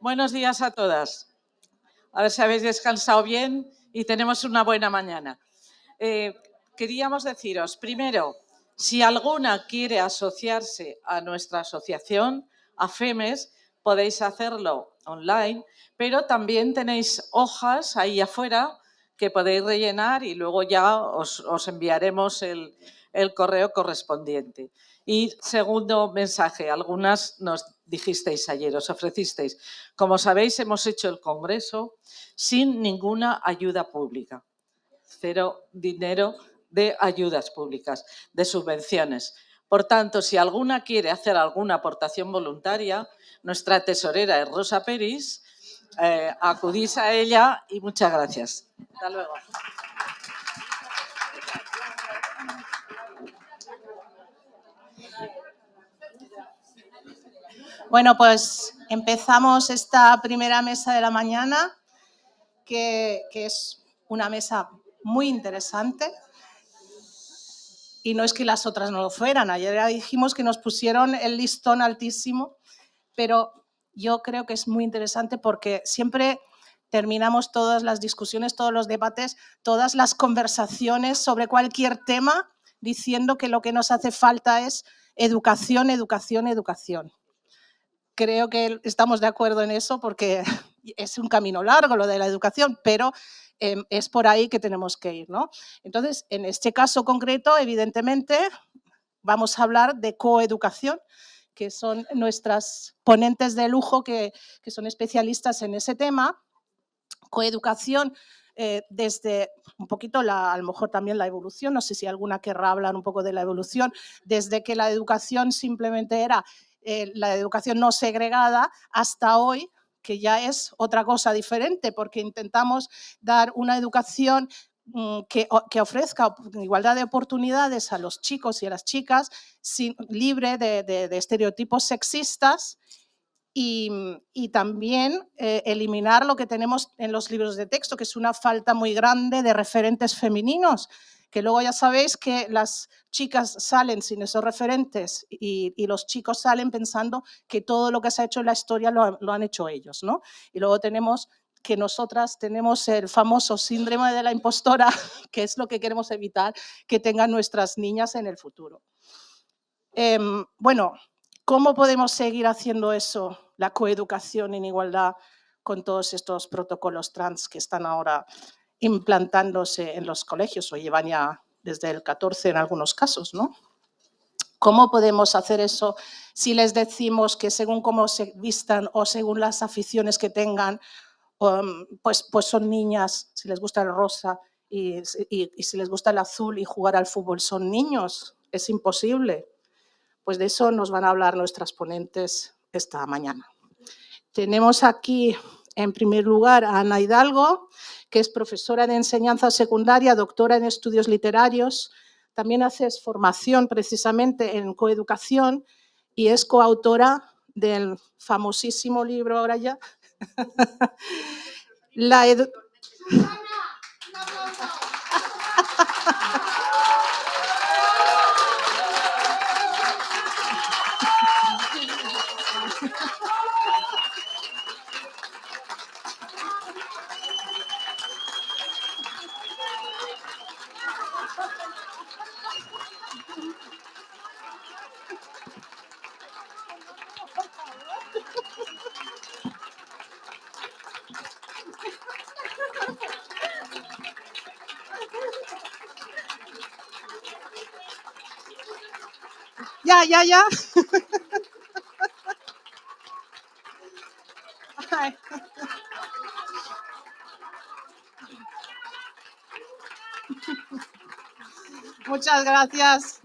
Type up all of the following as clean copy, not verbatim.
Buenos días a todas. A ver si habéis descansado bien y tenemos una buena mañana. Queríamos deciros, primero, si alguna quiere asociarse a nuestra asociación, a FEMES, podéis hacerlo online, pero también tenéis hojas ahí afuera que podéis rellenar y luego ya os enviaremos el correo correspondiente. Y segundo mensaje, algunas nos dijisteis ayer, os ofrecisteis. Como sabéis, hemos hecho el congreso sin ninguna ayuda pública. Cero dinero de ayudas públicas, de subvenciones. Por tanto, si alguna quiere hacer alguna aportación voluntaria, nuestra tesorera es Rosa Peris, acudís a ella y muchas gracias. Hasta luego. Bueno, pues empezamos esta primera mesa de la mañana, que es una mesa muy interesante. Y no es que las otras no lo fueran. Ayer ya dijimos que nos pusieron el listón altísimo, pero yo creo que es muy interesante porque siempre terminamos todas las discusiones, todos los debates, todas las conversaciones sobre cualquier tema diciendo que lo que nos hace falta es educación, educación, educación. Creo que estamos de acuerdo en eso porque es un camino largo lo de la educación, pero es por ahí que tenemos que ir, ¿no? Entonces, en este caso concreto, evidentemente, vamos a hablar de coeducación, que son nuestras ponentes de lujo que son especialistas en ese tema. Coeducación desde un poquito, a lo mejor también la evolución, no sé si alguna querrá hablar un poco de la evolución, desde que la educación simplemente era la educación no segregada hasta hoy, que ya es otra cosa diferente, porque intentamos dar una educación que ofrezca igualdad de oportunidades a los chicos y a las chicas, libre de estereotipos sexistas. Y también eliminar lo que tenemos en los libros de texto, que es una falta muy grande de referentes femeninos, que luego ya sabéis que las chicas salen sin esos referentes y los chicos salen pensando que todo lo que se ha hecho en la historia lo han hecho ellos, ¿no? Y luego tenemos que nosotras tenemos el famoso síndrome de la impostora, que es lo que queremos evitar que tengan nuestras niñas en el futuro. Bueno, ¿cómo podemos seguir haciendo eso, la coeducación en igualdad, con todos estos protocolos trans que están ahora implantándose en los colegios o llevan ya desde el 14 en algunos casos, ¿no? ¿Cómo podemos hacer eso si les decimos que según cómo se vistan o según las aficiones que tengan, pues son niñas, si les gusta el rosa y si les gusta el azul y jugar al fútbol son niños? Es imposible. Pues de eso nos van a hablar nuestras ponentes esta mañana. Tenemos aquí, en primer lugar, a Ana Hidalgo, que es profesora de enseñanza secundaria, doctora en estudios literarios. También hace formación precisamente en coeducación y es coautora del famosísimo libro ahora ya, La Ya. Muchas gracias.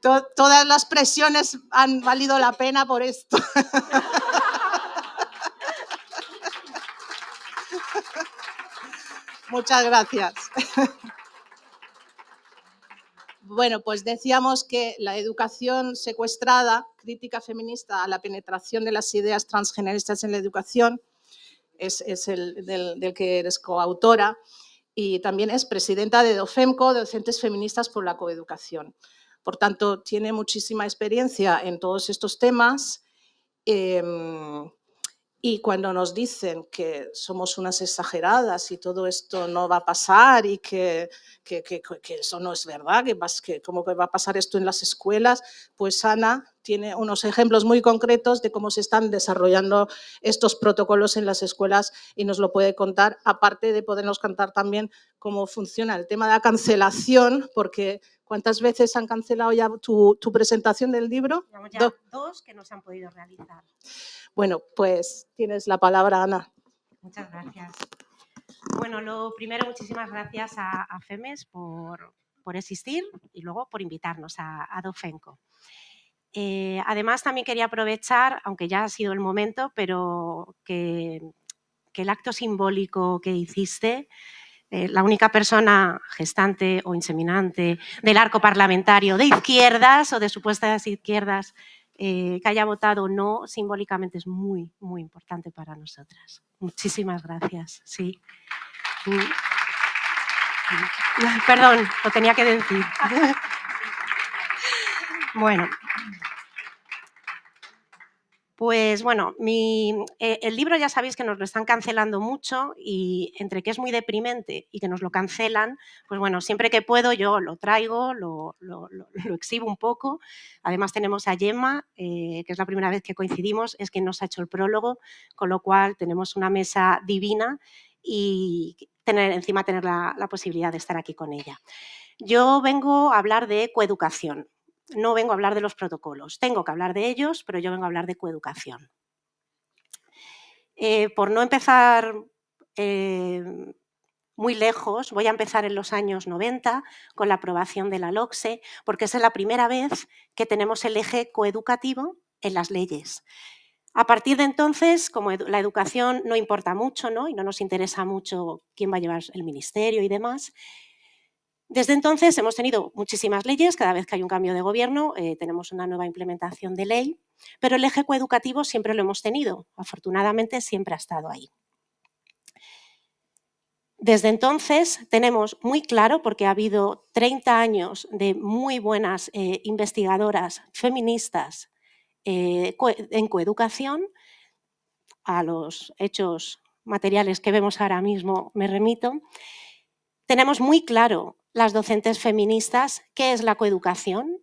Todas las presiones han valido la pena por esto. Muchas gracias. Bueno, pues decíamos que la educación secuestrada, crítica feminista a la penetración de las ideas transgeneristas en la educación, es el del que eres coautora, y también es presidenta de DOFEMCO, Docentes Feministas por la Coeducación. por tanto, tiene muchísima experiencia en todos estos temas. Y cuando nos dicen que somos unas exageradas y todo esto no va a pasar y que eso no es verdad, que cómo que va a pasar esto en las escuelas, pues Ana tiene unos ejemplos muy concretos de cómo se están desarrollando estos protocolos en las escuelas y nos lo puede contar, aparte de podernos contar también cómo funciona el tema de la cancelación, porque ¿cuántas veces han cancelado ya tu presentación del libro? Llevamos ya 2 que no se han podido realizar. Bueno, pues tienes la palabra, Ana. Muchas gracias. Bueno, lo primero, muchísimas gracias a FEMES por existir y luego por invitarnos a Dofenco. Además, también quería aprovechar, aunque ya ha sido el momento, pero que el acto simbólico que hiciste, la única persona gestante o inseminante del arco parlamentario de izquierdas o de supuestas izquierdas que haya votado no, simbólicamente es muy, muy importante para nosotras. Muchísimas gracias. Sí. Perdón, lo tenía que decir. Bueno. Pues bueno, el libro ya sabéis que nos lo están cancelando mucho y entre que es muy deprimente y que nos lo cancelan, pues bueno, siempre que puedo yo lo traigo, lo exhibo un poco. Además tenemos a Gemma, que es la primera vez que coincidimos, es quien nos ha hecho el prólogo, con lo cual tenemos una mesa divina y tener la posibilidad de estar aquí con ella. Yo vengo a hablar de coeducación. No vengo a hablar de los protocolos, tengo que hablar de ellos, pero yo vengo a hablar de coeducación. Por no empezar muy lejos, voy a empezar en los años 90 con la aprobación de la LOCSE, porque es la primera vez que tenemos el eje coeducativo en las leyes. A partir de entonces, como la educación no importa mucho, ¿no? Y no nos interesa mucho quién va a llevar el ministerio y demás, desde entonces hemos tenido muchísimas leyes, cada vez que hay un cambio de gobierno tenemos una nueva implementación de ley, pero el eje coeducativo siempre lo hemos tenido, afortunadamente siempre ha estado ahí. Desde entonces tenemos muy claro, porque ha habido 30 años de muy buenas investigadoras feministas en coeducación, a los hechos materiales que vemos ahora mismo me remito, tenemos muy claro las docentes feministas qué es la coeducación,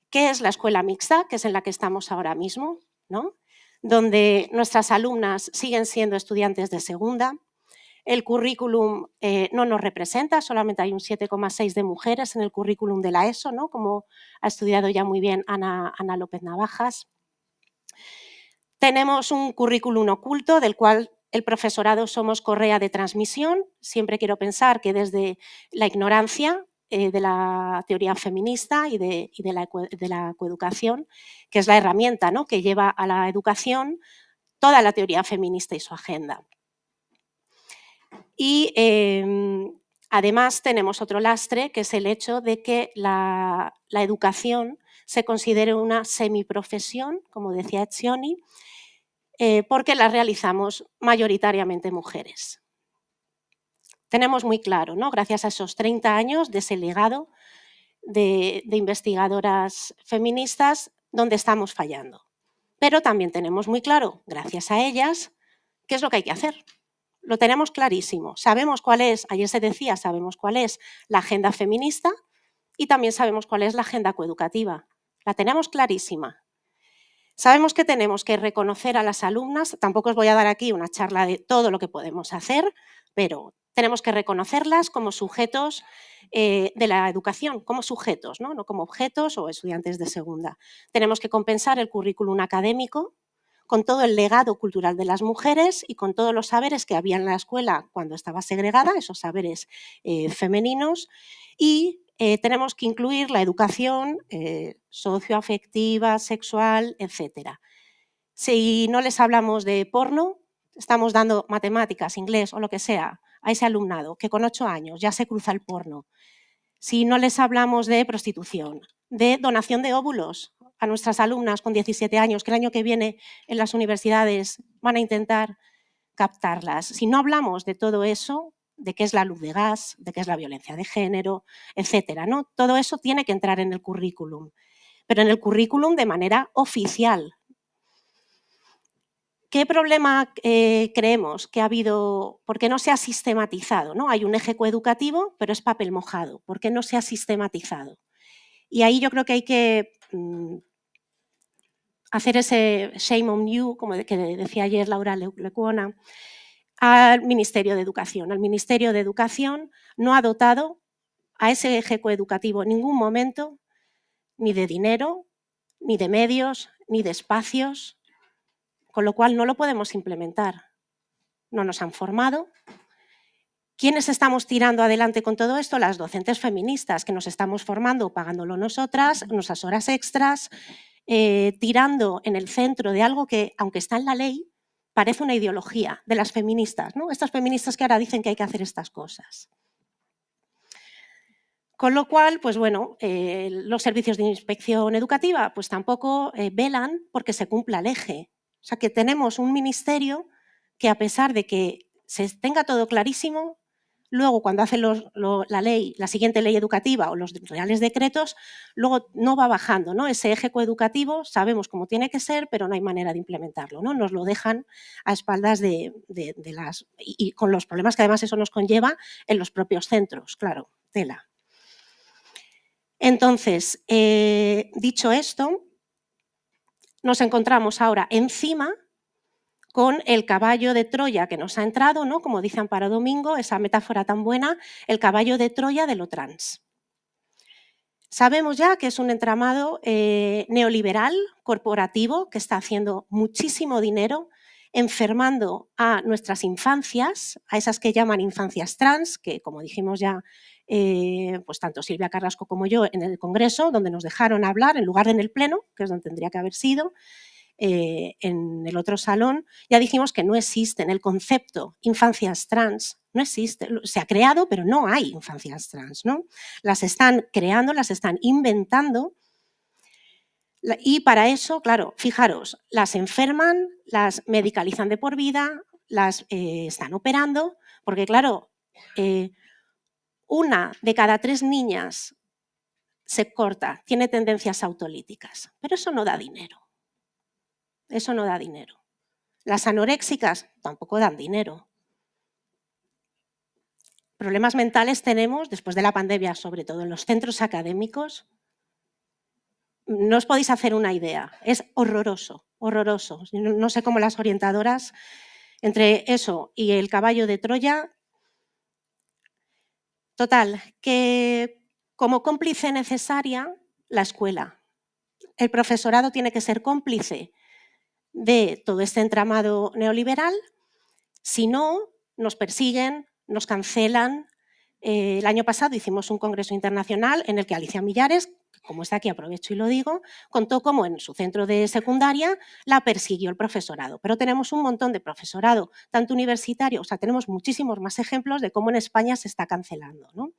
qué es la escuela mixta, que es en la que estamos ahora mismo, ¿no? Donde nuestras alumnas siguen siendo estudiantes de segunda, el currículum no nos representa, solamente hay un 7,6 de mujeres en el currículum de la ESO, ¿no? Como ha estudiado ya muy bien Ana López Navajas. Tenemos un currículum oculto del cual el profesorado somos correa de transmisión. Siempre quiero pensar que desde la ignorancia de la teoría feminista y de la coeducación, que es la herramienta, ¿no? Que lleva a la educación toda la teoría feminista y su agenda. Y además tenemos otro lastre, que es el hecho de que la educación se considere una semiprofesión, como decía Etzioni, porque la realizamos mayoritariamente mujeres. Tenemos muy claro, ¿no? Gracias a esos 30 años de ese legado de investigadoras feministas, donde estamos fallando. Pero también tenemos muy claro, gracias a ellas, qué es lo que hay que hacer. Lo tenemos clarísimo. Sabemos cuál es, ayer se decía, sabemos cuál es la agenda feminista y también sabemos cuál es la agenda coeducativa. La tenemos clarísima. Sabemos que tenemos que reconocer a las alumnas, tampoco os voy a dar aquí una charla de todo lo que podemos hacer, pero tenemos que reconocerlas como sujetos de la educación, como sujetos, ¿no? No como objetos o estudiantes de segunda. Tenemos que compensar el currículum académico con todo el legado cultural de las mujeres y con todos los saberes que había en la escuela cuando estaba segregada, esos saberes femeninos, y tenemos que incluir la educación socioafectiva, sexual, etc. Si no les hablamos de porno, estamos dando matemáticas, inglés o lo que sea a ese alumnado que con 8 años ya se cruza el porno. Si no les hablamos de prostitución, de donación de óvulos a nuestras alumnas con 17 años, que el año que viene en las universidades van a intentar captarlas. Si no hablamos de todo eso, de qué es la luz de gas, de qué es la violencia de género, etcétera, ¿no? Todo eso tiene que entrar en el currículum, pero en el currículum de manera oficial. ¿Qué problema creemos que ha habido? ¿Por qué no se ha sistematizado? ¿No? Hay un eje coeducativo, pero es papel mojado. ¿Por qué no se ha sistematizado? Y ahí yo creo que hay que hacer ese shame on you, como que decía ayer Laura Lecuona, al Ministerio de Educación. El Ministerio de Educación no ha dotado a ese eje coeducativo en ningún momento ni de dinero, ni de medios, ni de espacios, con lo cual no lo podemos implementar. No nos han formado. ¿Quiénes estamos tirando adelante con todo esto? Las docentes feministas, que nos estamos formando, pagándolo nosotras, nuestras horas extras, tirando en el centro de algo que, aunque está en la ley, parece una ideología de las feministas, ¿no? Estas feministas que ahora dicen que hay que hacer estas cosas. Con lo cual, pues bueno, los servicios de inspección educativa pues tampoco velan porque se cumpla el eje. O sea, que tenemos un ministerio que, a pesar de que se tenga todo clarísimo, luego cuando hace la ley, la siguiente ley educativa o los reales decretos, luego no va bajando, ¿no? Ese eje coeducativo sabemos cómo tiene que ser, pero no hay manera de implementarlo, ¿no? Nos lo dejan a espaldas de las... Y con los problemas que además eso nos conlleva en los propios centros, claro, tela. Entonces, dicho esto, nos encontramos ahora encima con el caballo de Troya que nos ha entrado, ¿no? Como dice Amparo Domingo, esa metáfora tan buena, el caballo de Troya de lo trans. Sabemos ya que es un entramado neoliberal, corporativo, que está haciendo muchísimo dinero, enfermando a nuestras infancias, a esas que llaman infancias trans, que como dijimos ya, pues tanto Silvia Carrasco como yo en el Congreso, donde nos dejaron hablar en lugar de en el Pleno, que es donde tendría que haber sido, en el otro salón, ya dijimos que no existen. El concepto infancias trans no existe. Se ha creado, pero no hay infancias trans, ¿no? Las están creando, las están inventando. Y para eso, claro, fijaros, las enferman, las medicalizan de por vida, las están operando, porque claro, 1 de cada 3 niñas se corta, tiene tendencias autolíticas, pero eso no da dinero. Eso no da dinero. Las anoréxicas tampoco dan dinero. Problemas mentales tenemos después de la pandemia, sobre todo en los centros académicos. No os podéis hacer una idea, es horroroso, horroroso. No sé cómo las orientadoras, entre eso y el caballo de Troya, total, que como cómplice necesaria la escuela. El profesorado tiene que ser cómplice de todo este entramado neoliberal, si no, nos persiguen, nos cancelan. El año pasado hicimos un congreso internacional en el que Alicia Millares, como está aquí aprovecho y lo digo, contó cómo en su centro de secundaria la persiguió el profesorado. Pero tenemos un montón de profesorado, tanto universitario, o sea, tenemos muchísimos más ejemplos de cómo en España se está cancelando, ¿no?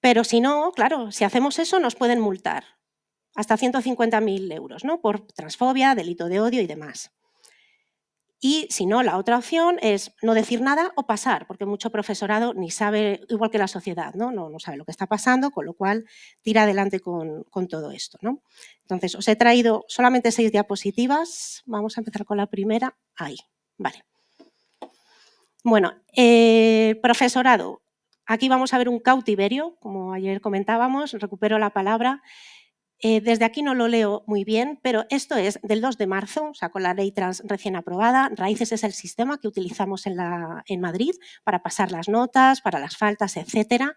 Pero si no, claro, si hacemos eso nos pueden multar hasta 150.000 euros, ¿no? Por transfobia, delito de odio y demás. Y si no, la otra opción es no decir nada o pasar, porque mucho profesorado ni sabe, igual que la sociedad, ¿no? No sabe lo que está pasando, con lo cual tira adelante con todo esto, ¿no? Entonces, os he traído solamente 6 diapositivas. Vamos a empezar con la primera. Ahí, vale. Bueno, profesorado. Aquí vamos a ver un cautiverio, como ayer comentábamos, recupero la palabra. Desde aquí no lo leo muy bien, pero esto es del 2 de marzo, o sea, con la ley trans recién aprobada. Raíces es el sistema que utilizamos en Madrid para pasar las notas, para las faltas, etc.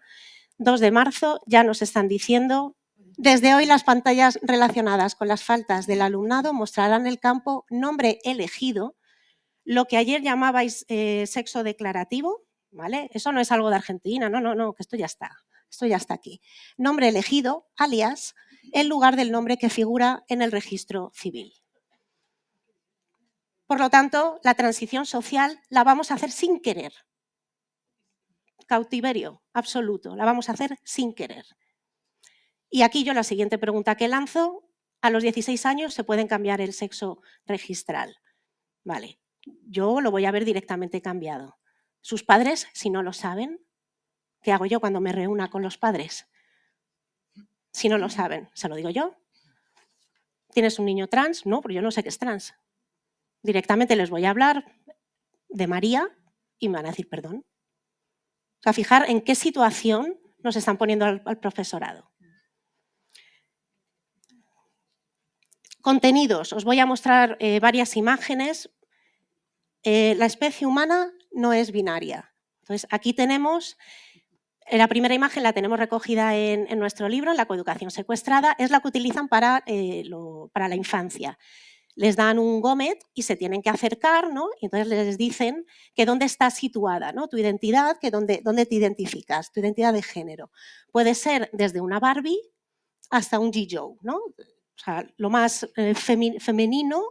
2 de marzo ya nos están diciendo, desde hoy las pantallas relacionadas con las faltas del alumnado mostrarán el campo nombre elegido, lo que ayer llamabais sexo declarativo, ¿vale? Eso no es algo de Argentina, no, que esto ya está aquí. Nombre elegido, alias, en lugar del nombre que figura en el registro civil. Por lo tanto, la transición social la vamos a hacer sin querer. Cautiverio absoluto, la vamos a hacer sin querer. Y aquí yo la siguiente pregunta que lanzo, a los 16 años se pueden cambiar el sexo registral. Vale, yo lo voy a ver directamente cambiado. Sus padres, si no lo saben, ¿qué hago yo cuando me reúna con los padres? Si no lo saben, ¿se lo digo yo? ¿Tienes un niño trans? No, porque yo no sé qué es trans. Directamente les voy a hablar de María y me van a decir perdón. O sea, fijar en qué situación nos están poniendo al profesorado. Contenidos. Os voy a mostrar varias imágenes. La especie humana no es binaria. Entonces, aquí tenemos, la primera imagen la tenemos recogida en nuestro libro, en la coeducación secuestrada, es la que utilizan para la infancia. Les dan un gomet y se tienen que acercar, ¿no? Y entonces les dicen que dónde está situada, ¿no? Tu identidad, que dónde te identificas, tu identidad de género. Puede ser desde una Barbie hasta un G. Joe, ¿no? O sea, lo más femenino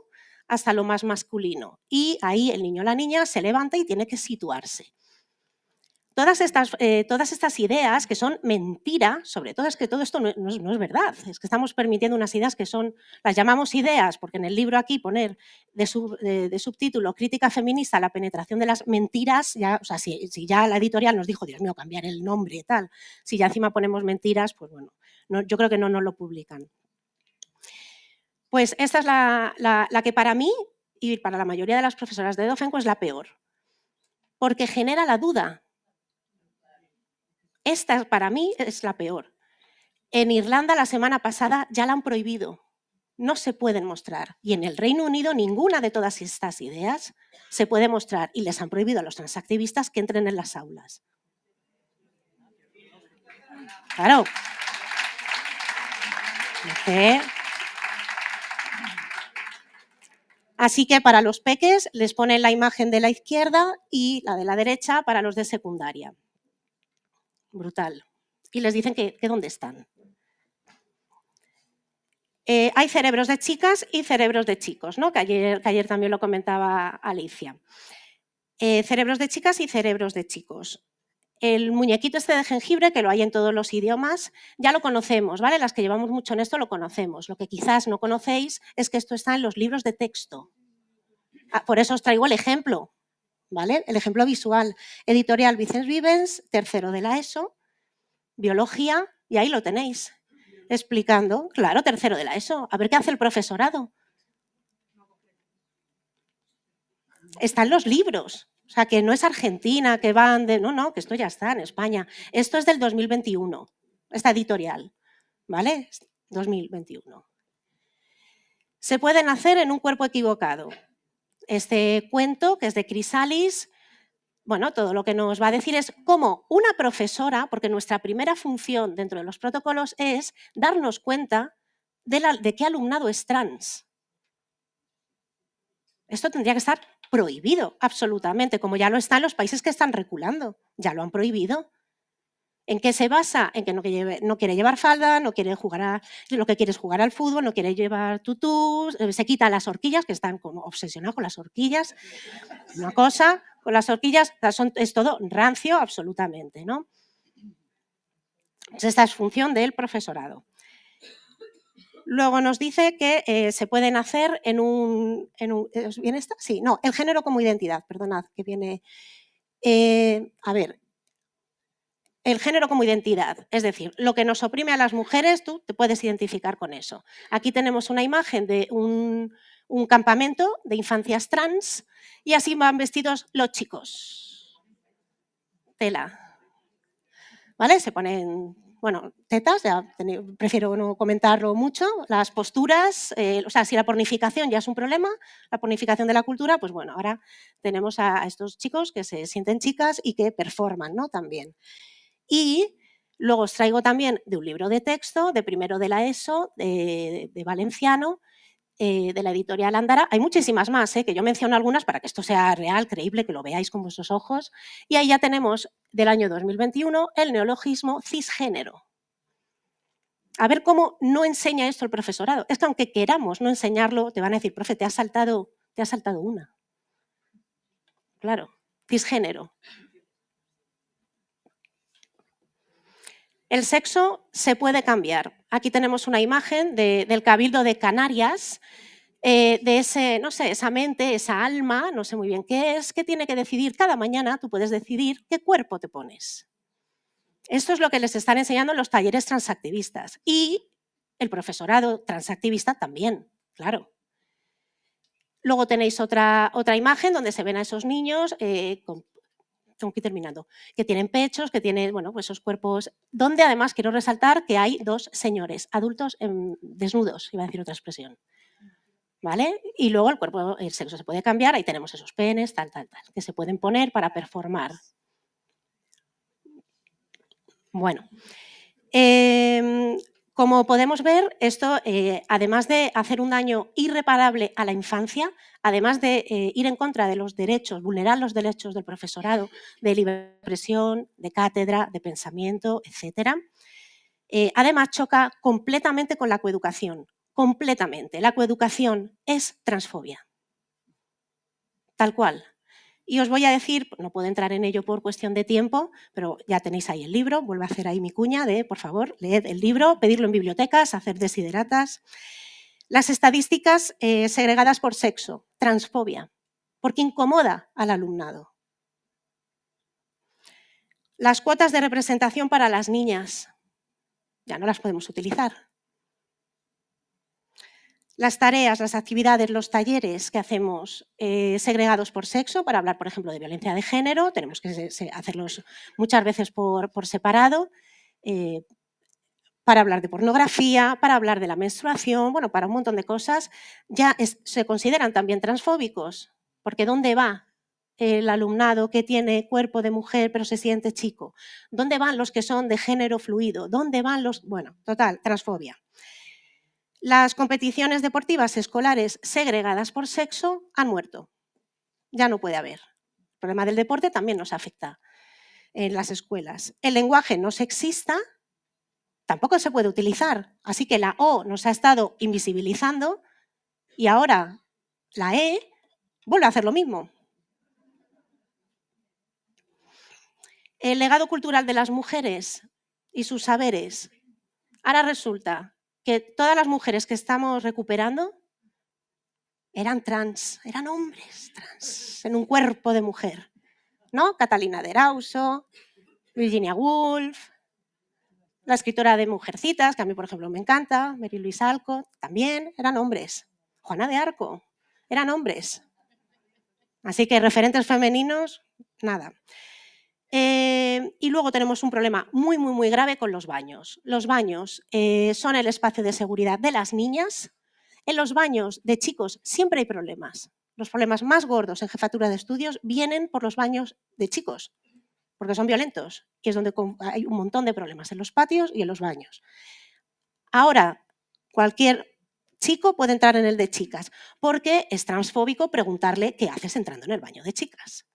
hasta lo más masculino. Y ahí el niño o la niña se levanta y tiene que situarse. Todas estas ideas que son mentira, sobre todo es que todo esto no es verdad, es que estamos permitiendo unas ideas que son, las llamamos ideas, porque en el libro aquí poner de subtítulo crítica feminista a la penetración de las mentiras, ya, o sea, si ya la editorial nos dijo, Dios mío, cambiar el nombre y tal, si ya encima ponemos mentiras, pues bueno, yo creo que no nos lo publican. Pues esta es la que para mí y para la mayoría de las profesoras de Dofenco es la peor, porque genera la duda. Esta para mí es la peor. En Irlanda la semana pasada ya la han prohibido. No se pueden mostrar. Y en el Reino Unido ninguna de todas estas ideas se puede mostrar. Y les han prohibido a los transactivistas que entren en las aulas. Claro. Así que para los peques les ponen la imagen de la izquierda y la de la derecha para los de secundaria. Brutal. Y les dicen que dónde están. Hay cerebros de chicas y cerebros de chicos, ¿no? que ayer también lo comentaba Alicia. Cerebros de chicas y cerebros de chicos. El muñequito este de jengibre, que lo hay en todos los idiomas, ya lo conocemos, ¿vale? Las que llevamos mucho en esto lo conocemos. Lo que quizás no conocéis es que esto está en los libros de texto. Por eso os traigo el ejemplo, ¿vale? El ejemplo visual. Editorial Vicens Vivens, tercero de la ESO, biología, y ahí lo tenéis. Explicando, claro, tercero de la ESO. A ver qué hace el profesorado. Están los libros. O sea, que no es Argentina, que van de... No, que esto ya está en España. Esto es del 2021, esta editorial, ¿vale? 2021. Se pueden hacer en un cuerpo equivocado. Este cuento, que es de Chrysalis, bueno, todo lo que nos va a decir es cómo una profesora, porque nuestra primera función dentro de los protocolos es darnos cuenta de qué alumnado es trans. Esto tendría que estar prohibido, absolutamente, como ya lo está en los países que están reculando, ya lo han prohibido. ¿En qué se basa? En que no quiere llevar falda, no quiere jugar lo que quiere es jugar al fútbol, no quiere llevar tutús, se quita las horquillas, que están como obsesionados con las horquillas. Una cosa, con las horquillas es todo rancio absolutamente, ¿no? Esta es función del profesorado. Luego nos dice que se pueden hacer en un ¿viene esta? Sí, no, el género como identidad, perdonad, que viene... a ver, el género como identidad, es decir, lo que nos oprime a las mujeres, tú te puedes identificar con eso. Aquí tenemos una imagen de un campamento de infancias trans y así van vestidos los chicos. Tela. ¿Vale? Se ponen, bueno, tetas, ya prefiero no comentarlo mucho, las posturas, o sea, si la pornificación ya es un problema, la pornificación de la cultura, pues bueno, ahora tenemos a estos chicos que se sienten chicas y que performan, ¿no? También. Y luego os traigo también de un libro de texto, de primero de la ESO, de valenciano, de la editorial Andara. Hay muchísimas más, que yo menciono algunas para que esto sea real, creíble, que lo veáis con vuestros ojos. Y ahí ya tenemos del año 2021 el neologismo cisgénero. A ver cómo no enseña esto el profesorado. Es que aunque queramos no enseñarlo, te van a decir, profe, te has saltado una. Claro, cisgénero. El sexo se puede cambiar. Aquí tenemos una imagen del Cabildo de Canarias. de ese, no sé, esa mente, esa alma, no sé muy bien qué es, que tiene que decidir cada mañana, tú puedes decidir qué cuerpo te pones. Esto es lo que les están enseñando en los talleres transactivistas y el profesorado transactivista también, claro. Luego tenéis otra imagen donde se ven a esos niños tengo que ir terminando, que tienen pechos, que tienen, bueno, pues esos cuerpos, donde además quiero resaltar que hay dos señores adultos desnudos, iba a decir otra expresión, ¿vale? Y luego el cuerpo, el sexo se puede cambiar, ahí tenemos esos penes, tal, que se pueden poner para performar. Bueno, como podemos ver, esto, además de hacer un daño irreparable a la infancia, además de ir en contra de los derechos, vulnerar los derechos del profesorado, de libre expresión, de cátedra, de pensamiento, etc., además choca completamente con la coeducación, completamente. La coeducación es transfobia, tal cual. Y os voy a decir, no puedo entrar en ello por cuestión de tiempo, pero ya tenéis ahí el libro, vuelvo a hacer ahí mi cuña de, por favor, leed el libro, pedirlo en bibliotecas, hacer desideratas. Las estadísticas segregadas por sexo, transfobia, porque incomoda al alumnado. Las cuotas de representación para las niñas, ya no las podemos utilizar. Las tareas, las actividades, los talleres que hacemos segregados por sexo, para hablar, por ejemplo, de violencia de género, tenemos que hacerlos muchas veces por separado, para hablar de pornografía, para hablar de la menstruación, bueno, para un montón de cosas, ya se consideran también transfóbicos, porque ¿dónde va el alumnado que tiene cuerpo de mujer pero se siente chico? ¿Dónde van los que son de género fluido? ¿Dónde van los...? Bueno, total, transfobia. Las competiciones deportivas escolares segregadas por sexo han muerto. Ya no puede haber. El problema del deporte también nos afecta en las escuelas. El lenguaje no sexista tampoco se puede utilizar. Así que la O nos ha estado invisibilizando y ahora la E vuelve a hacer lo mismo. El legado cultural de las mujeres y sus saberes. Ahora resulta que todas las mujeres que estamos recuperando eran trans, eran hombres trans, en un cuerpo de mujer, ¿no? Catalina de Erauso, Virginia Woolf, la escritora de Mujercitas, que a mí, por ejemplo, me encanta, Mary Louise Alcott, también eran hombres. Juana de Arco, eran hombres. Así que referentes femeninos, nada. Y luego tenemos un problema muy, muy, muy grave con los baños. Los baños son el espacio de seguridad de las niñas. En los baños de chicos siempre hay problemas. Los problemas más gordos en jefatura de estudios vienen por los baños de chicos, porque son violentos y es donde hay un montón de problemas, en los patios y en los baños. Ahora, cualquier chico puede entrar en el de chicas, porque es transfóbico preguntarle qué haces entrando en el baño de chicas.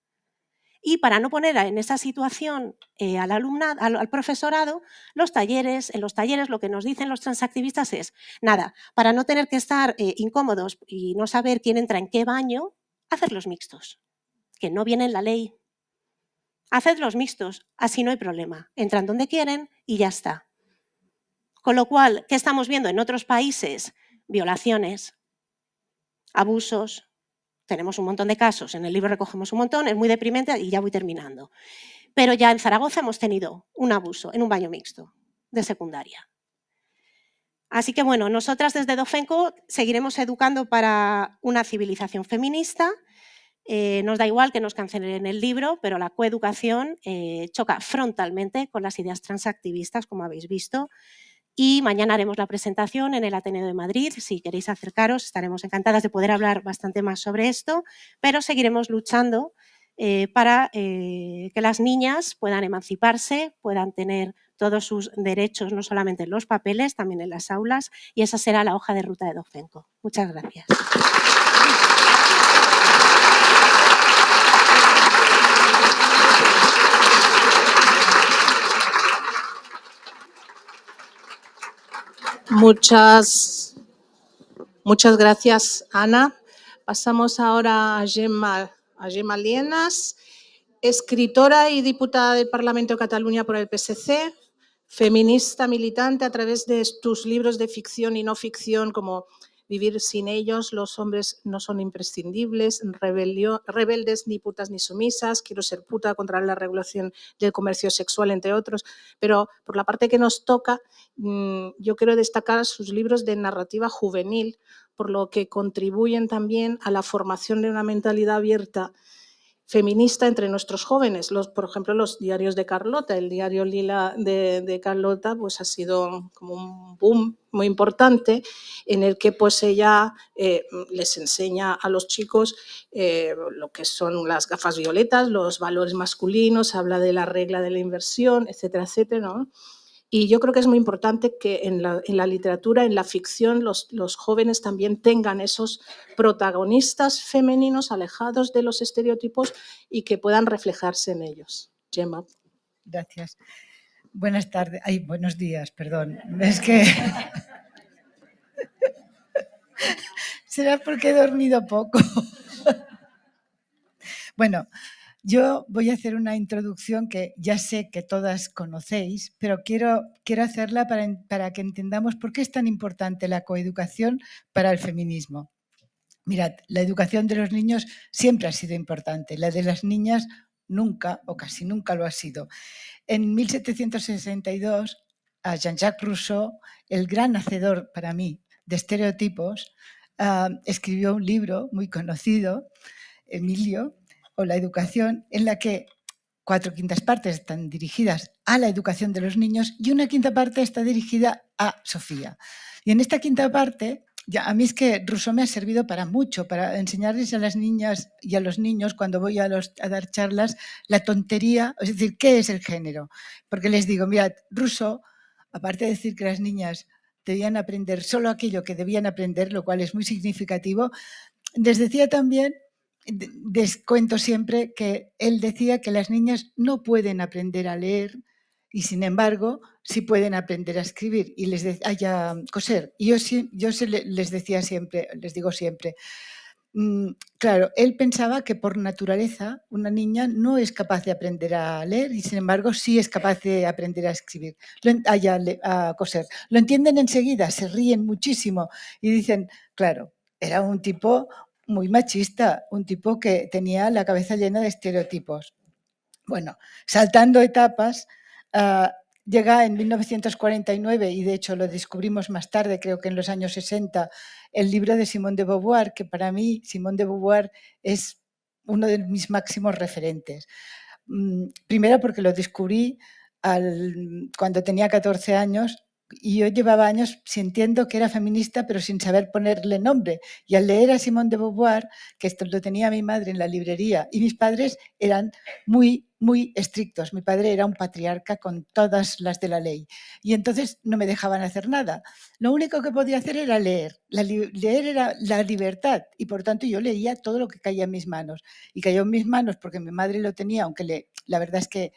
Y para no poner en esa situación al alumnado, al profesorado, en los talleres lo que nos dicen los transactivistas es, nada, para no tener que estar incómodos y no saber quién entra en qué baño, hacerlos mixtos, que no viene en la ley. Hacedlos mixtos, así no hay problema. Entran donde quieren y ya está. Con lo cual, ¿qué estamos viendo en otros países? Violaciones, abusos. Tenemos un montón de casos, en el libro recogemos un montón, es muy deprimente y ya voy terminando. Pero ya en Zaragoza hemos tenido un abuso en un baño mixto de secundaria. Así que bueno, nosotras desde Dofenco seguiremos educando para una civilización feminista. Nos da igual que nos cancelen el libro, pero la coeducación choca frontalmente con las ideas transactivistas, como habéis visto. Y mañana haremos la presentación en el Ateneo de Madrid. Si queréis acercaros, estaremos encantadas de poder hablar bastante más sobre esto, pero seguiremos luchando para que las niñas puedan emanciparse, puedan tener todos sus derechos, no solamente en los papeles, también en las aulas, y esa será la hoja de ruta de Dofenco. Muchas gracias. Muchas gracias, Ana. Pasamos ahora a Gemma Lienas, escritora y diputada del Parlamento de Cataluña por el PSC, feminista militante a través de tus libros de ficción y no ficción como vivir sin ellos, los hombres no son imprescindibles, rebeldes, ni putas ni sumisas, quiero ser puta, contra la regulación del comercio sexual, entre otros. Pero por la parte que nos toca, yo quiero destacar sus libros de narrativa juvenil, por lo que contribuyen también a la formación de una mentalidad abierta feminista entre nuestros jóvenes. Por ejemplo, los diarios de Carlota, el diario Lila de Carlota, pues ha sido como un boom muy importante en el que pues ella les enseña a los chicos lo que son las gafas violetas, los valores masculinos, habla de la regla de la inversión, etcétera, etcétera, ¿no? Y yo creo que es muy importante que en la literatura, en la ficción, los jóvenes también tengan esos protagonistas femeninos alejados de los estereotipos y que puedan reflejarse en ellos. Gemma. Gracias. Buenas tardes. Ay, buenos días, perdón. Es que será porque he dormido poco. Bueno, yo voy a hacer una introducción que ya sé que todas conocéis, pero quiero hacerla para que entendamos por qué es tan importante la coeducación para el feminismo. Mirad, la educación de los niños siempre ha sido importante, la de las niñas nunca o casi nunca lo ha sido. En 1762, a Jean-Jacques Rousseau, el gran hacedor para mí de estereotipos, escribió un libro muy conocido, Emilio, o La educación, en la que 4/5 partes están dirigidas a la educación de los niños y 1/5 parte está dirigida a Sofía. Y en esta 5ª parte, a mí es que Rousseau me ha servido para mucho, para enseñarles a las niñas y a los niños cuando voy a dar charlas la tontería, es decir, ¿qué es el género? Porque les digo, mirad, Rousseau, aparte de decir que las niñas debían aprender solo aquello que debían aprender, lo cual es muy significativo, les decía también, les cuento siempre que él decía que las niñas no pueden aprender a leer y, sin embargo, sí pueden aprender a escribir y a coser. Y yo les decía siempre, les digo siempre, claro, él pensaba que por naturaleza una niña no es capaz de aprender a leer y, sin embargo, sí es capaz de aprender a escribir, a coser. Lo entienden enseguida, se ríen muchísimo y dicen, claro, era un tipo muy machista, un tipo que tenía la cabeza llena de estereotipos. Bueno, saltando etapas, llega en 1949, y de hecho lo descubrimos más tarde, creo que en los años 60, el libro de Simone de Beauvoir, que para mí Simone de Beauvoir es uno de mis máximos referentes. Primero porque lo descubrí cuando tenía 14 años y yo llevaba años sintiendo que era feminista pero sin saber ponerle nombre. Y al leer a Simone de Beauvoir, que esto lo tenía mi madre en la librería, y mis padres eran muy, muy estrictos. Mi padre era un patriarca con todas las de la ley y entonces no me dejaban hacer nada. Lo único que podía hacer era leer. Leer era la libertad y por tanto yo leía todo lo que caía en mis manos. Y cayó en mis manos porque mi madre lo tenía, aunque la verdad es que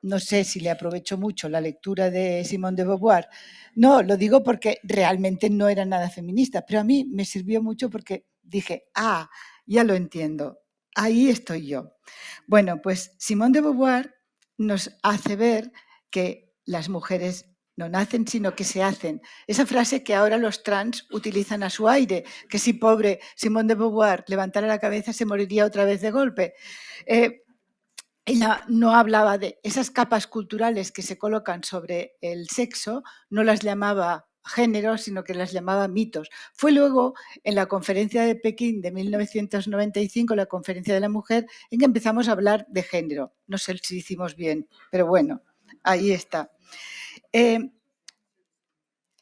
no sé si le aprovechó mucho la lectura de Simone de Beauvoir. No, lo digo porque realmente no era nada feminista, pero a mí me sirvió mucho porque dije, ya lo entiendo, ahí estoy yo. Bueno, pues Simone de Beauvoir nos hace ver que las mujeres no nacen, sino que se hacen. Esa frase que ahora los trans utilizan a su aire, que si pobre Simone de Beauvoir levantara la cabeza se moriría otra vez de golpe. Ella no hablaba de esas capas culturales que se colocan sobre el sexo, no las llamaba género, sino que las llamaba mitos. Fue luego en la conferencia de Pekín de 1995, la conferencia de la mujer, en que empezamos a hablar de género. No sé si hicimos bien, pero bueno, ahí está.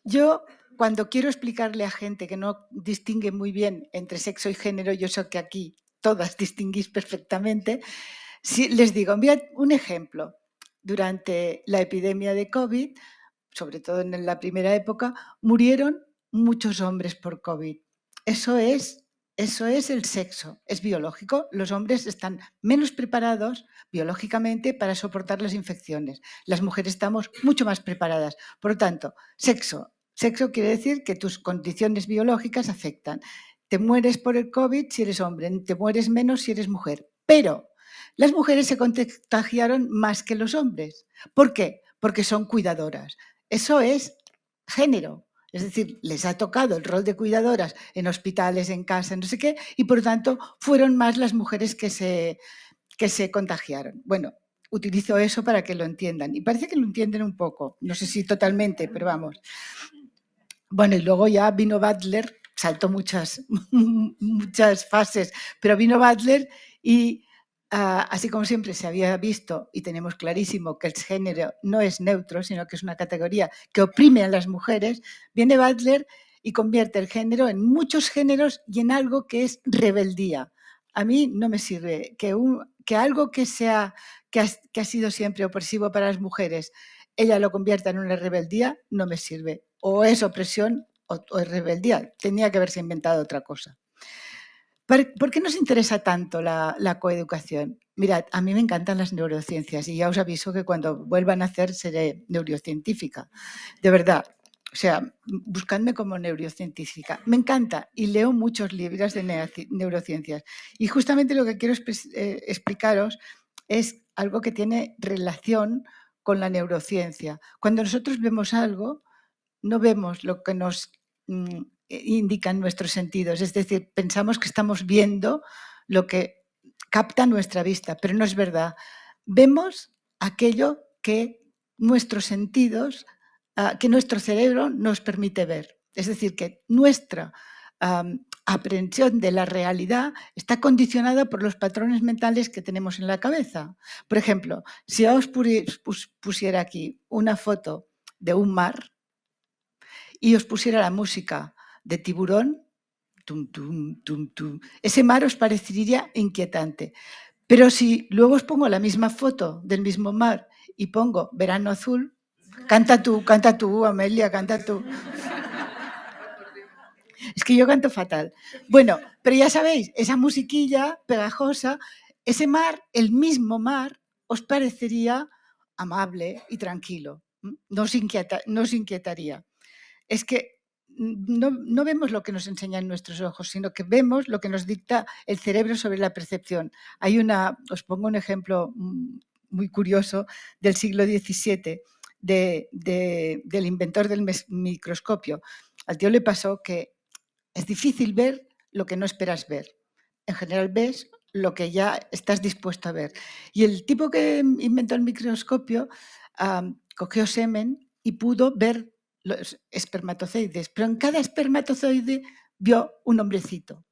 Yo, cuando quiero explicarle a gente que no distingue muy bien entre sexo y género, yo sé que aquí todas distinguís perfectamente, les digo, mirad un ejemplo. Durante la epidemia de COVID, sobre todo en la primera época, murieron muchos hombres por COVID. Eso es el sexo, es biológico. Los hombres están menos preparados biológicamente para soportar las infecciones. Las mujeres estamos mucho más preparadas. Por lo tanto, sexo. Sexo quiere decir que tus condiciones biológicas afectan. Te mueres por el COVID si eres hombre, te mueres menos si eres mujer. Pero las mujeres se contagiaron más que los hombres. ¿Por qué? Porque son cuidadoras. Eso es género. Es decir, les ha tocado el rol de cuidadoras en hospitales, en casa, no sé qué, y por tanto fueron más las mujeres que se contagiaron. Bueno, utilizo eso para que lo entiendan. Y parece que lo entienden un poco, no sé si totalmente, pero vamos. Bueno, y luego ya vino Butler, saltó muchas fases, pero vino Butler y así como siempre se había visto y tenemos clarísimo que el género no es neutro, sino que es una categoría que oprime a las mujeres, viene Butler y convierte el género en muchos géneros y en algo que es rebeldía. A mí no me sirve que algo que ha sido siempre opresivo para las mujeres, ella lo convierta en una rebeldía, no me sirve. O es opresión o es rebeldía. Tenía que haberse inventado otra cosa. ¿Por qué nos interesa tanto la coeducación? Mirad, a mí me encantan las neurociencias y ya os aviso que cuando vuelvan a hacer seré neurocientífica. De verdad, o sea, buscadme como neurocientífica. Me encanta y leo muchos libros de neurociencias. Y justamente lo que quiero explicaros es algo que tiene relación con la neurociencia. Cuando nosotros vemos algo, no vemos lo que nos indican nuestros sentidos, es decir, pensamos que estamos viendo lo que capta nuestra vista, pero no es verdad. Vemos aquello que nuestros sentidos, que nuestro cerebro nos permite ver. Es decir, que nuestra aprehensión de la realidad está condicionada por los patrones mentales que tenemos en la cabeza. Por ejemplo, si os pusiera aquí una foto de un mar y os pusiera la música de Tiburón, tum, tum, tum, tum, ese mar os parecería inquietante. Pero si luego os pongo la misma foto del mismo mar y pongo Verano Azul, canta tú, Amelia, canta tú. Es que yo canto fatal. Bueno, pero ya sabéis, esa musiquilla pegajosa, ese mar, el mismo mar, os parecería amable y tranquilo. No os inquietaría. Es que no vemos lo que nos enseñan nuestros ojos, sino que vemos lo que nos dicta el cerebro sobre la percepción. Os pongo un ejemplo muy curioso del siglo XVII, del inventor del microscopio. Al tío le pasó que es difícil ver lo que no esperas ver. En general ves lo que ya estás dispuesto a ver. Y el tipo que inventó el microscopio cogió semen y pudo ver los espermatozoides, pero en cada espermatozoide vio un hombrecito.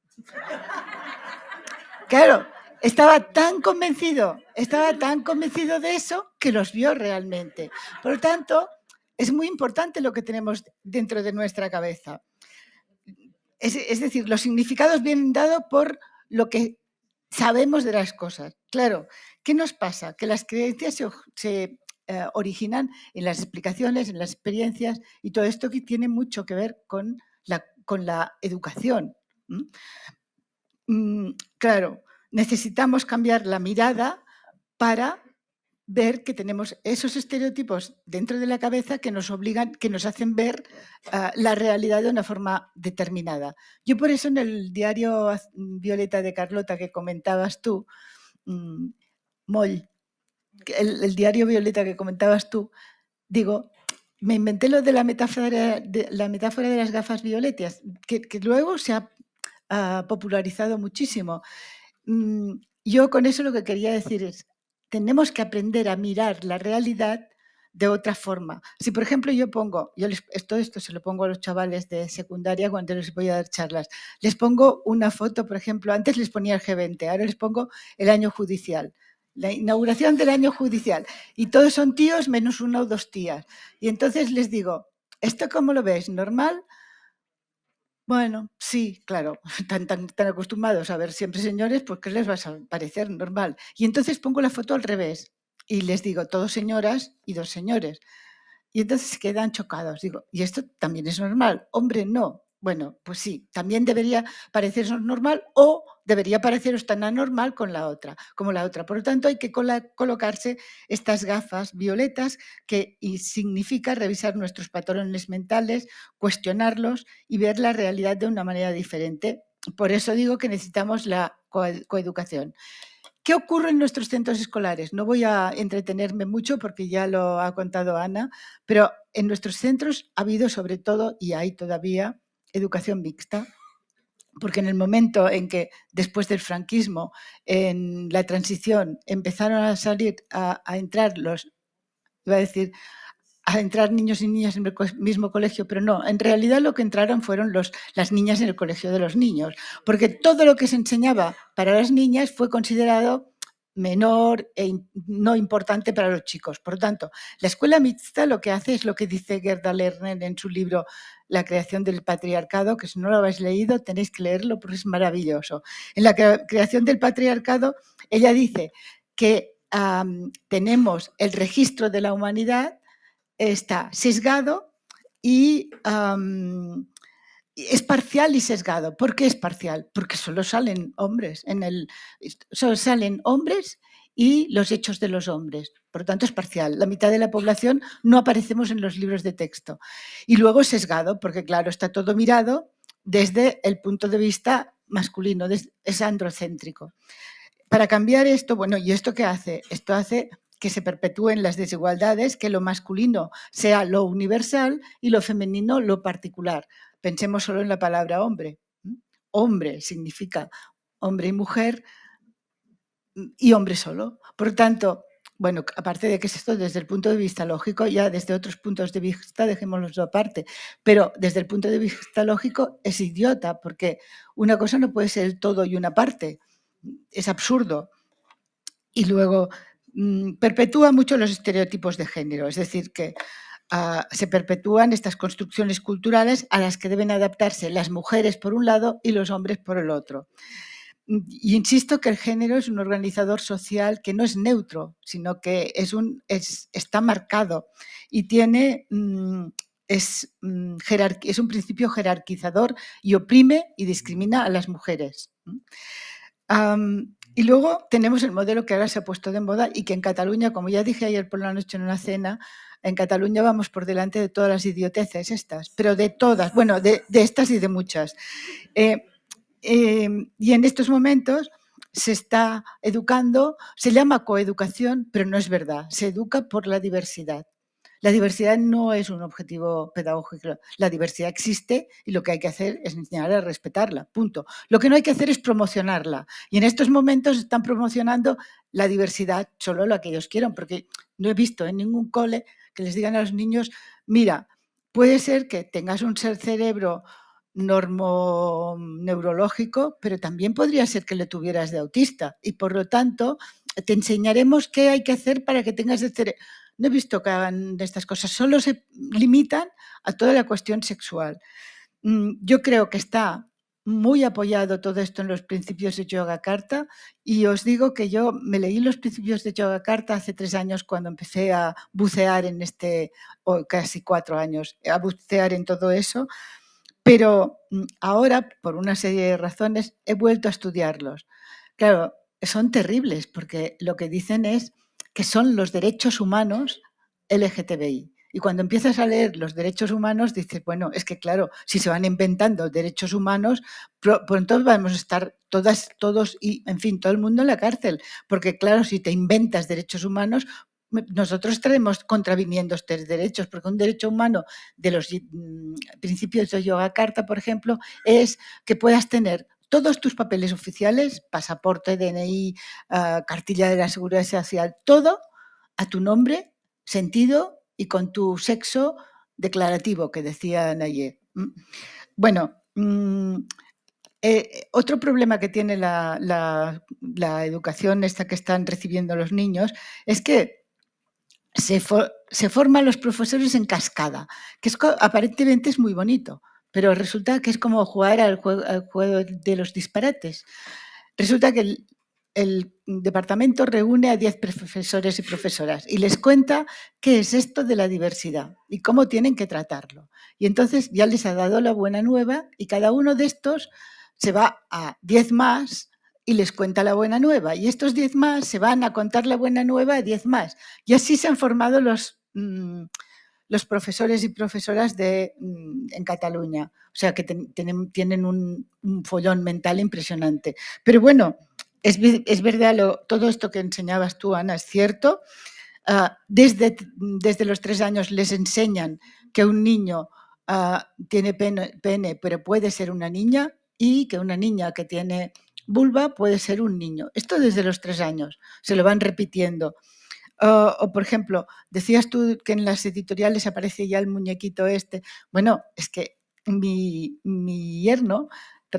Claro, estaba tan convencido de eso que los vio realmente. Por lo tanto, es muy importante lo que tenemos dentro de nuestra cabeza. Es decir, los significados vienen dados por lo que sabemos de las cosas. Claro, ¿qué nos pasa? Que las creencias se originan en las explicaciones, en las experiencias y todo esto que tiene mucho que ver con la educación. Claro, necesitamos cambiar la mirada para ver que tenemos esos estereotipos dentro de la cabeza que nos obligan, que nos hacen ver la realidad de una forma determinada. Yo por eso en el diario Violeta de Carlota que comentabas tú, Moll, el diario Violeta que comentabas tú, digo, me inventé lo de la metáfora de las gafas violetas, que luego se ha popularizado muchísimo. Yo con eso lo que quería decir es, tenemos que aprender a mirar la realidad de otra forma. Si, por ejemplo, todo esto se lo pongo a los chavales de secundaria cuando les voy a dar charlas, les pongo una foto, por ejemplo, antes les ponía el G20, ahora les pongo el año judicial, la inauguración del año judicial, y todos son tíos menos una o dos tías. Y entonces les digo, ¿esto cómo lo ves? ¿Normal? Bueno, sí, claro, tan acostumbrados a ver siempre señores, pues ¿qué les va a parecer normal? Y entonces pongo la foto al revés y les digo, todos señoras y dos señores. Y entonces se quedan chocados. Digo, ¿y esto también es normal? Hombre, no. Bueno, pues sí, también debería parecernos normal o debería pareceros tan anormal como la otra. Por lo tanto, hay que colocarse estas gafas violetas que significa revisar nuestros patrones mentales, cuestionarlos y ver la realidad de una manera diferente. Por eso digo que necesitamos la coeducación. ¿Qué ocurre en nuestros centros escolares? No voy a entretenerme mucho porque ya lo ha contado Ana, pero en nuestros centros ha habido sobre todo, y hay todavía, educación mixta, porque en el momento en que después del franquismo, en la transición, empezaron a salir, a entrar a entrar niños y niñas en el mismo colegio, pero no, en realidad lo que entraron fueron las niñas en el colegio de los niños, porque todo lo que se enseñaba para las niñas fue considerado menor e no importante para los chicos. Por lo tanto, la escuela mixta lo que hace es lo que dice Gerda Lerner en su libro La creación del patriarcado, que si no lo habéis leído tenéis que leerlo porque es maravilloso. En la creación del patriarcado ella dice que tenemos el registro de la humanidad, está sesgado y es parcial y sesgado. ¿Por qué es parcial? Porque solo salen hombres, solo salen hombres y los hechos de los hombres. Por lo tanto, es parcial. La mitad de la población no aparecemos en los libros de texto. Y luego sesgado, porque claro, está todo mirado desde el punto de vista masculino, es androcéntrico. Para cambiar esto, bueno, ¿y esto qué hace? Esto hace que se perpetúen las desigualdades, que lo masculino sea lo universal y lo femenino lo particular. Pensemos solo en la palabra hombre. Hombre significa hombre y mujer y hombre solo. Por lo tanto, bueno, aparte de que es esto desde el punto de vista lógico, ya desde otros puntos de vista dejémoslo aparte, pero desde el punto de vista lógico es idiota, porque una cosa no puede ser el todo y una parte. Es absurdo. Y luego perpetúa mucho los estereotipos de género, es decir, que se perpetúan estas construcciones culturales a las que deben adaptarse las mujeres por un lado y los hombres por el otro. Y insisto que el género es un organizador social que no es neutro, sino que está marcado y es un principio jerarquizador y oprime y discrimina a las mujeres. Y luego tenemos el modelo que ahora se ha puesto de moda y que en Cataluña, como ya dije ayer por la noche en una cena, en Cataluña vamos por delante de todas las idioteces estas, pero de todas, bueno, de estas y de muchas. Y en estos momentos se está educando, se llama coeducación, pero no es verdad, se educa por la diversidad. La diversidad no es un objetivo pedagógico, la diversidad existe y lo que hay que hacer es enseñar a respetarla, punto. Lo que no hay que hacer es promocionarla y en estos momentos están promocionando la diversidad solo la que ellos quieran, porque no he visto en ningún cole que les digan a los niños, mira, puede ser que tengas un cerebro neurológico, pero también podría ser que le tuvieras de autista y por lo tanto te enseñaremos qué hay que hacer para que tengas el cerebro. No he visto que hagan estas cosas, solo se limitan a toda la cuestión sexual. Yo creo que está muy apoyado todo esto en los principios de Yogyakarta y os digo que yo me leí los principios de Yogyakarta hace 3 años cuando empecé a bucear o casi 4 años, a bucear en todo eso, pero ahora, por una serie de razones, he vuelto a estudiarlos. Claro, son terribles porque lo que dicen es que son los derechos humanos LGTBI. Y cuando empiezas a leer los derechos humanos, dices, bueno, es que claro, si se van inventando derechos humanos, pronto vamos a estar todos y, en fin, todo el mundo en la cárcel. Porque claro, si te inventas derechos humanos, nosotros estaremos contraviniendo estos derechos, porque un derecho humano de los principios de Yogyakarta, por ejemplo, es que puedas tener todos tus papeles oficiales, pasaporte, DNI, cartilla de la Seguridad Social, todo a tu nombre, sentido y con tu sexo declarativo, que decían ayer. Bueno, otro problema que tiene la educación esta que están recibiendo los niños es que se forman los profesores en cascada, que aparentemente es muy bonito, pero resulta que es como jugar al juego de los disparates. Resulta que el departamento reúne a 10 profesores y profesoras y les cuenta qué es esto de la diversidad y cómo tienen que tratarlo. Y entonces ya les ha dado la buena nueva y cada uno de estos se va a 10 más y les cuenta la buena nueva. Y estos 10 más se van a contar la buena nueva a 10 más. Y así se han formado los profesores y profesoras en Cataluña. O sea, que tienen un follón mental impresionante. Pero bueno, Es verdad, todo esto que enseñabas tú, Ana, es cierto. Desde los 3 años les enseñan que un niño tiene pene, pero puede ser una niña, y que una niña que tiene vulva puede ser un niño. Esto desde los 3 años, se lo van repitiendo. O, por ejemplo, decías tú que en las editoriales aparece ya el muñequito este. Bueno, es que mi yerno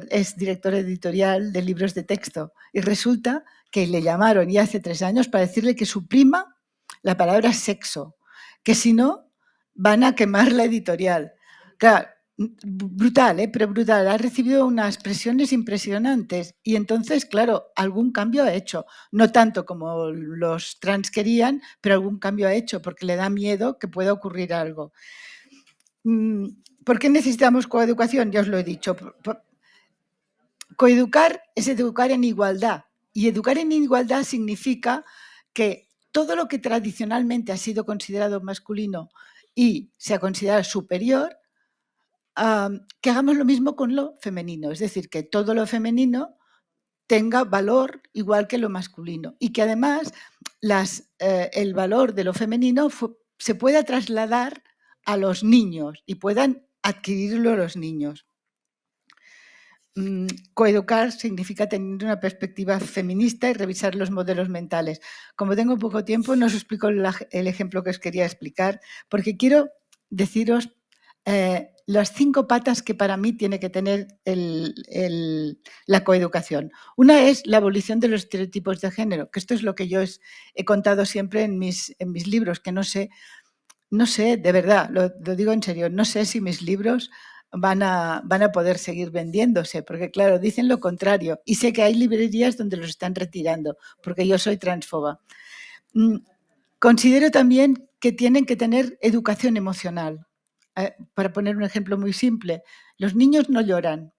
es director editorial de libros de texto y resulta que le llamaron ya hace 3 años para decirle que suprima la palabra sexo, que si no van a quemar la editorial. Claro, brutal, pero brutal. Ha recibido unas presiones impresionantes y entonces, claro, algún cambio ha hecho. No tanto como los trans querían, pero algún cambio ha hecho porque le da miedo que pueda ocurrir algo. ¿Por qué necesitamos coeducación? Ya os lo he dicho. Coeducar es educar en igualdad, y educar en igualdad significa que todo lo que tradicionalmente ha sido considerado masculino y se ha considerado superior, que hagamos lo mismo con lo femenino, es decir, que todo lo femenino tenga valor igual que lo masculino y que además el valor de lo femenino se pueda trasladar a los niños y puedan adquirirlo los niños. Coeducar significa tener una perspectiva feminista y revisar los modelos mentales. Como tengo poco tiempo, no os explico el ejemplo que os quería explicar, porque quiero deciros las 5 patas que para mí tiene que tener la coeducación. Una es la abolición de los estereotipos de género, que esto es lo que yo he contado siempre en mis libros, que no sé, de verdad, lo digo en serio, no sé si mis libros van a poder seguir vendiéndose, porque claro, dicen lo contrario, y sé que hay librerías donde los están retirando, porque yo soy transfoba. Considero también que tienen que tener educación emocional. Para poner un ejemplo muy simple, los niños no lloran,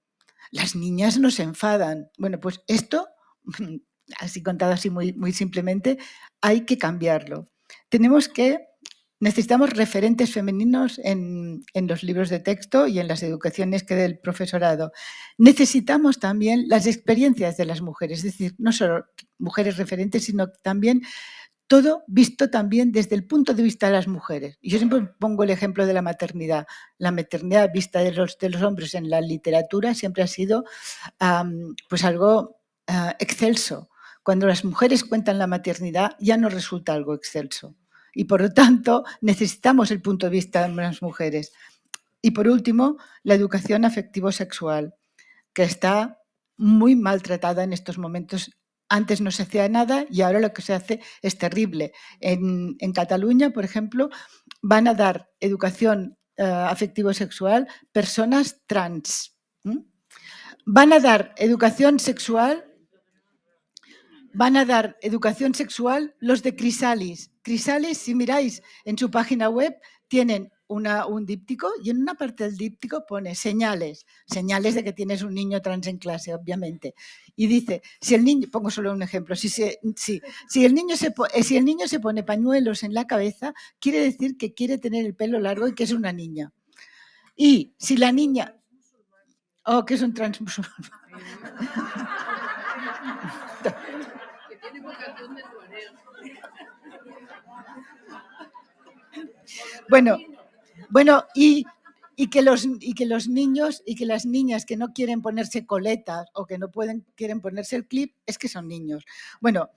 las niñas no se enfadan. Bueno, pues esto, así contado así muy, muy simplemente, hay que cambiarlo. Necesitamos referentes femeninos en los libros de texto y en las educaciones que dé el profesorado. Necesitamos también las experiencias de las mujeres, es decir, no solo mujeres referentes, sino también todo visto también desde el punto de vista de las mujeres. Yo siempre pongo el ejemplo de la maternidad. La maternidad vista de los hombres en la literatura siempre ha sido pues algo excelso. Cuando las mujeres cuentan la maternidad ya no resulta algo excelso. Y por lo tanto necesitamos el punto de vista de las mujeres. Y por último, la educación afectivo-sexual, que está muy maltratada en estos momentos. Antes no se hacía nada y ahora lo que se hace es terrible. En Cataluña, por ejemplo, van a dar educación afectivo-sexual personas trans. Van a dar educación sexual los de Crisalis. Crisalis, si miráis en su página web, tienen un díptico y en una parte del díptico pone señales de que tienes un niño trans en clase, obviamente. Y dice, si el niño, pongo solo un ejemplo, si el niño se pone pañuelos en la cabeza, quiere decir que quiere tener el pelo largo y que es una niña. Y si la niña... que es un transmusulmán. Bueno, y que los niños y que las niñas que no quieren ponerse coletas o que no quieren ponerse el clip, es que son niños. Bueno,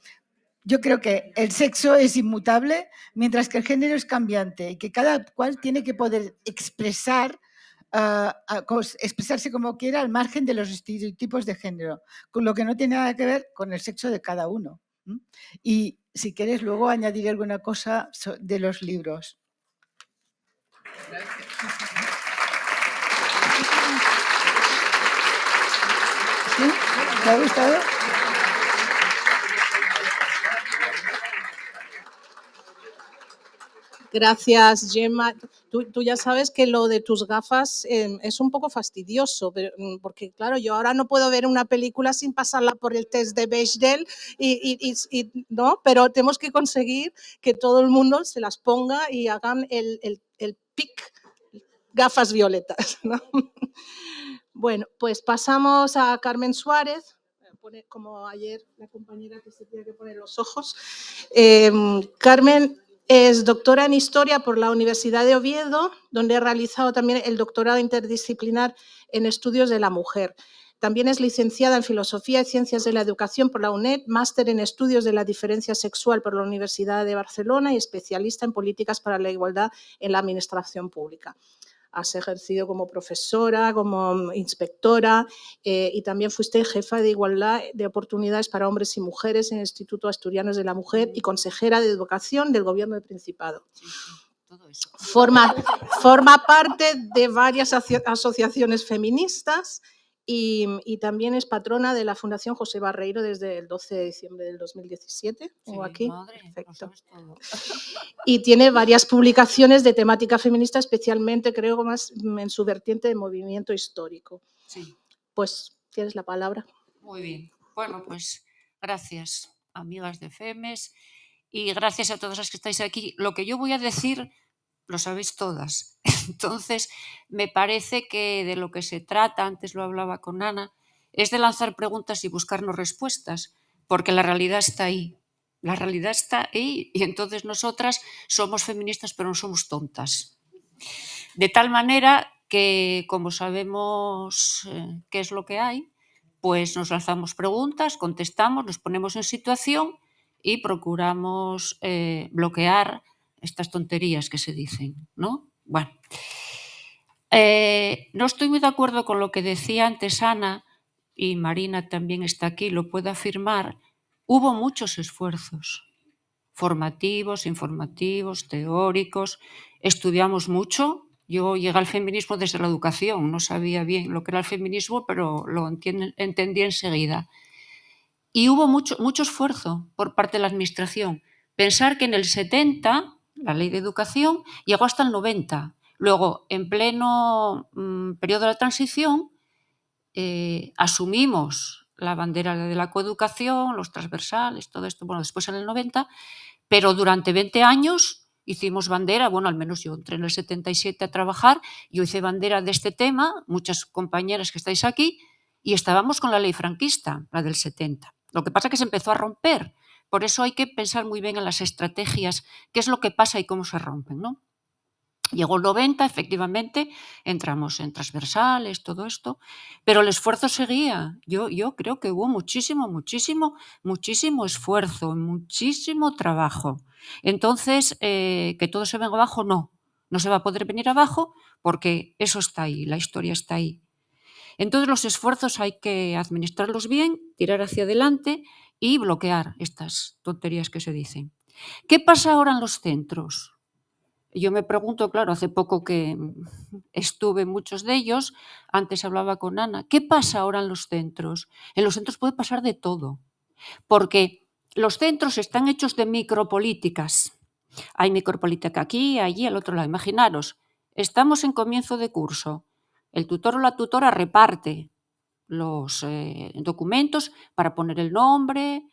yo creo que el sexo es inmutable, mientras que el género es cambiante y que cada cual tiene que poder expresarse como quiera al margen de los estereotipos de género, con lo que no tiene nada que ver con el sexo de cada uno. Y si quieres, luego añadiré alguna cosa de los libros. ¿Sí? ¿Te ha gustado? Gracias, Gemma. Tú ya sabes que lo de tus gafas es un poco fastidioso, porque claro, yo ahora no puedo ver una película sin pasarla por el test de Bechdel, ¿no? Pero tenemos que conseguir que todo el mundo se las ponga y hagan el pic gafas violetas, ¿no? Bueno, pues pasamos a Carmen Suárez. poner, como ayer la compañera que se tiene que poner los ojos. Carmen es doctora en Historia por la Universidad de Oviedo, donde ha realizado también el doctorado interdisciplinar en Estudios de la Mujer. También es licenciada en Filosofía y Ciencias de la Educación por la UNED, máster en Estudios de la Diferencia Sexual por la Universidad de Barcelona y especialista en Políticas para la Igualdad en la Administración Pública. Has ejercido como profesora, como inspectora y también fuiste jefa de Igualdad de Oportunidades para Hombres y Mujeres en el Instituto Asturianos de la Mujer y consejera de Educación del Gobierno del Principado. Sí, todo eso. Forma parte de varias asociaciones feministas y también es patrona de la Fundación José Barreiro desde el 12 de diciembre del 2017. Tengo aquí. Madre, perfecto. lo sabes todo. Y tiene varias publicaciones de temática feminista, especialmente creo más en su vertiente de movimiento histórico. Sí. Pues tienes la palabra. Muy bien. Bueno, pues gracias, amigas de FEMES, y gracias a todas las que estáis aquí. Lo que yo voy a decir lo sabéis todas. Entonces, me parece que de lo que se trata, antes lo hablaba con Ana, es de lanzar preguntas y buscarnos respuestas, porque la realidad está ahí. La realidad está ahí y entonces nosotras somos feministas pero no somos tontas. De tal manera que, como sabemos qué es lo que hay, pues nos lanzamos preguntas, contestamos, nos ponemos en situación y procuramos bloquear estas tonterías que se dicen, ¿no? Bueno, no estoy muy de acuerdo con lo que decía antes Ana, y Marina también está aquí, lo puede afirmar. Hubo muchos esfuerzos formativos, informativos, teóricos. Estudiamos mucho. Yo llegué al feminismo desde la educación, no sabía bien lo que era el feminismo, pero lo entendí enseguida. Y hubo mucho esfuerzo por parte de la Administración. Pensar que en el 70, la Ley de Educación, llegó hasta el 90. Luego, en pleno periodo de la transición, asumimos la bandera de la coeducación, los transversales, todo esto, bueno, después en el 90, pero durante 20 años hicimos bandera, bueno, al menos yo entré en el 77 a trabajar, yo hice bandera de este tema, muchas compañeras que estáis aquí, y estábamos con la ley franquista, la del 70. Lo que pasa es que se empezó a romper, por eso hay que pensar muy bien en las estrategias, qué es lo que pasa y cómo se rompen, ¿no? Llegó el 90, efectivamente, entramos en transversales, todo esto, pero el esfuerzo seguía. Yo creo que hubo muchísimo esfuerzo, muchísimo trabajo. Entonces, que todo se venga abajo, no se va a poder venir abajo porque eso está ahí, la historia está ahí. Entonces, los esfuerzos hay que administrarlos bien, tirar hacia adelante y bloquear estas tonterías que se dicen. ¿Qué pasa ahora en los centros? Yo me pregunto, claro, hace poco que estuve en muchos de ellos, antes hablaba con Ana, ¿qué pasa ahora en los centros? En los centros puede pasar de todo, porque los centros están hechos de micropolíticas. Hay micropolítica aquí, allí, al otro lado. Imaginaros, estamos en comienzo de curso, el tutor o la tutora reparte los documentos para poner el nombre,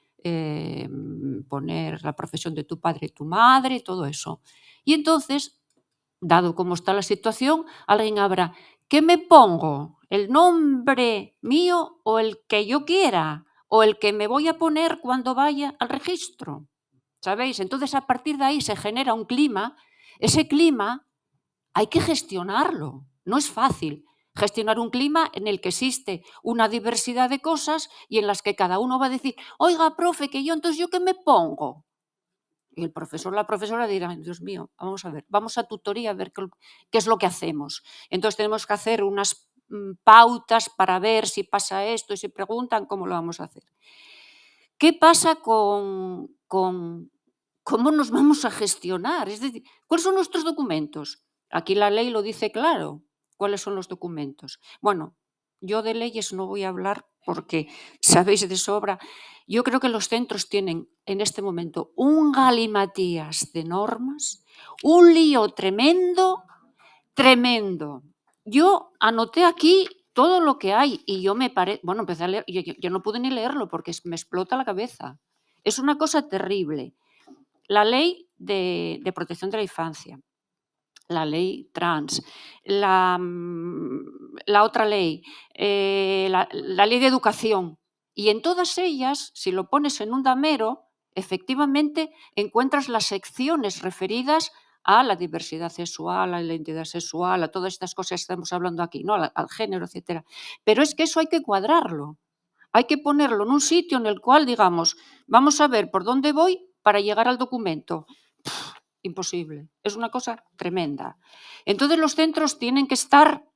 poner la profesión de tu padre y tu madre, todo eso. Y entonces, dado cómo está la situación, alguien habrá, ¿qué me pongo? ¿El nombre mío o el que yo quiera? ¿O el que me voy a poner cuando vaya al registro? ¿Sabéis? Entonces, a partir de ahí se genera un clima. Ese clima hay que gestionarlo. No es fácil gestionar un clima en el que existe una diversidad de cosas y en las que cada uno va a decir, oiga, profe, que yo, entonces, ¿yo qué me pongo? Y el profesor o la profesora dirá, Dios mío, vamos a ver, vamos a tutoría a ver qué es lo que hacemos. Entonces tenemos que hacer unas pautas para ver si pasa esto y si preguntan cómo lo vamos a hacer. ¿Qué pasa con cómo nos vamos a gestionar? Es decir, ¿cuáles son nuestros documentos? Aquí la ley lo dice claro. ¿Cuáles son los documentos? Bueno, yo de leyes no voy a hablar porque sabéis de sobra. Yo creo que los centros tienen en este momento un galimatías de normas, un lío tremendo, tremendo. Yo anoté aquí todo lo que hay y yo empecé a leer, yo no pude ni leerlo porque me explota la cabeza. Es una cosa terrible. La ley de protección de la infancia, la ley trans, la otra ley, la ley de educación. Y en todas ellas, si lo pones en un damero, efectivamente encuentras las secciones referidas a la diversidad sexual, a la identidad sexual, a todas estas cosas que estamos hablando aquí, ¿no? Al género, etcétera. Pero es que eso hay que cuadrarlo. Hay que ponerlo en un sitio en el cual digamos, vamos a ver por dónde voy para llegar al documento. Imposible. Es una cosa tremenda. Entonces los centros tienen que estar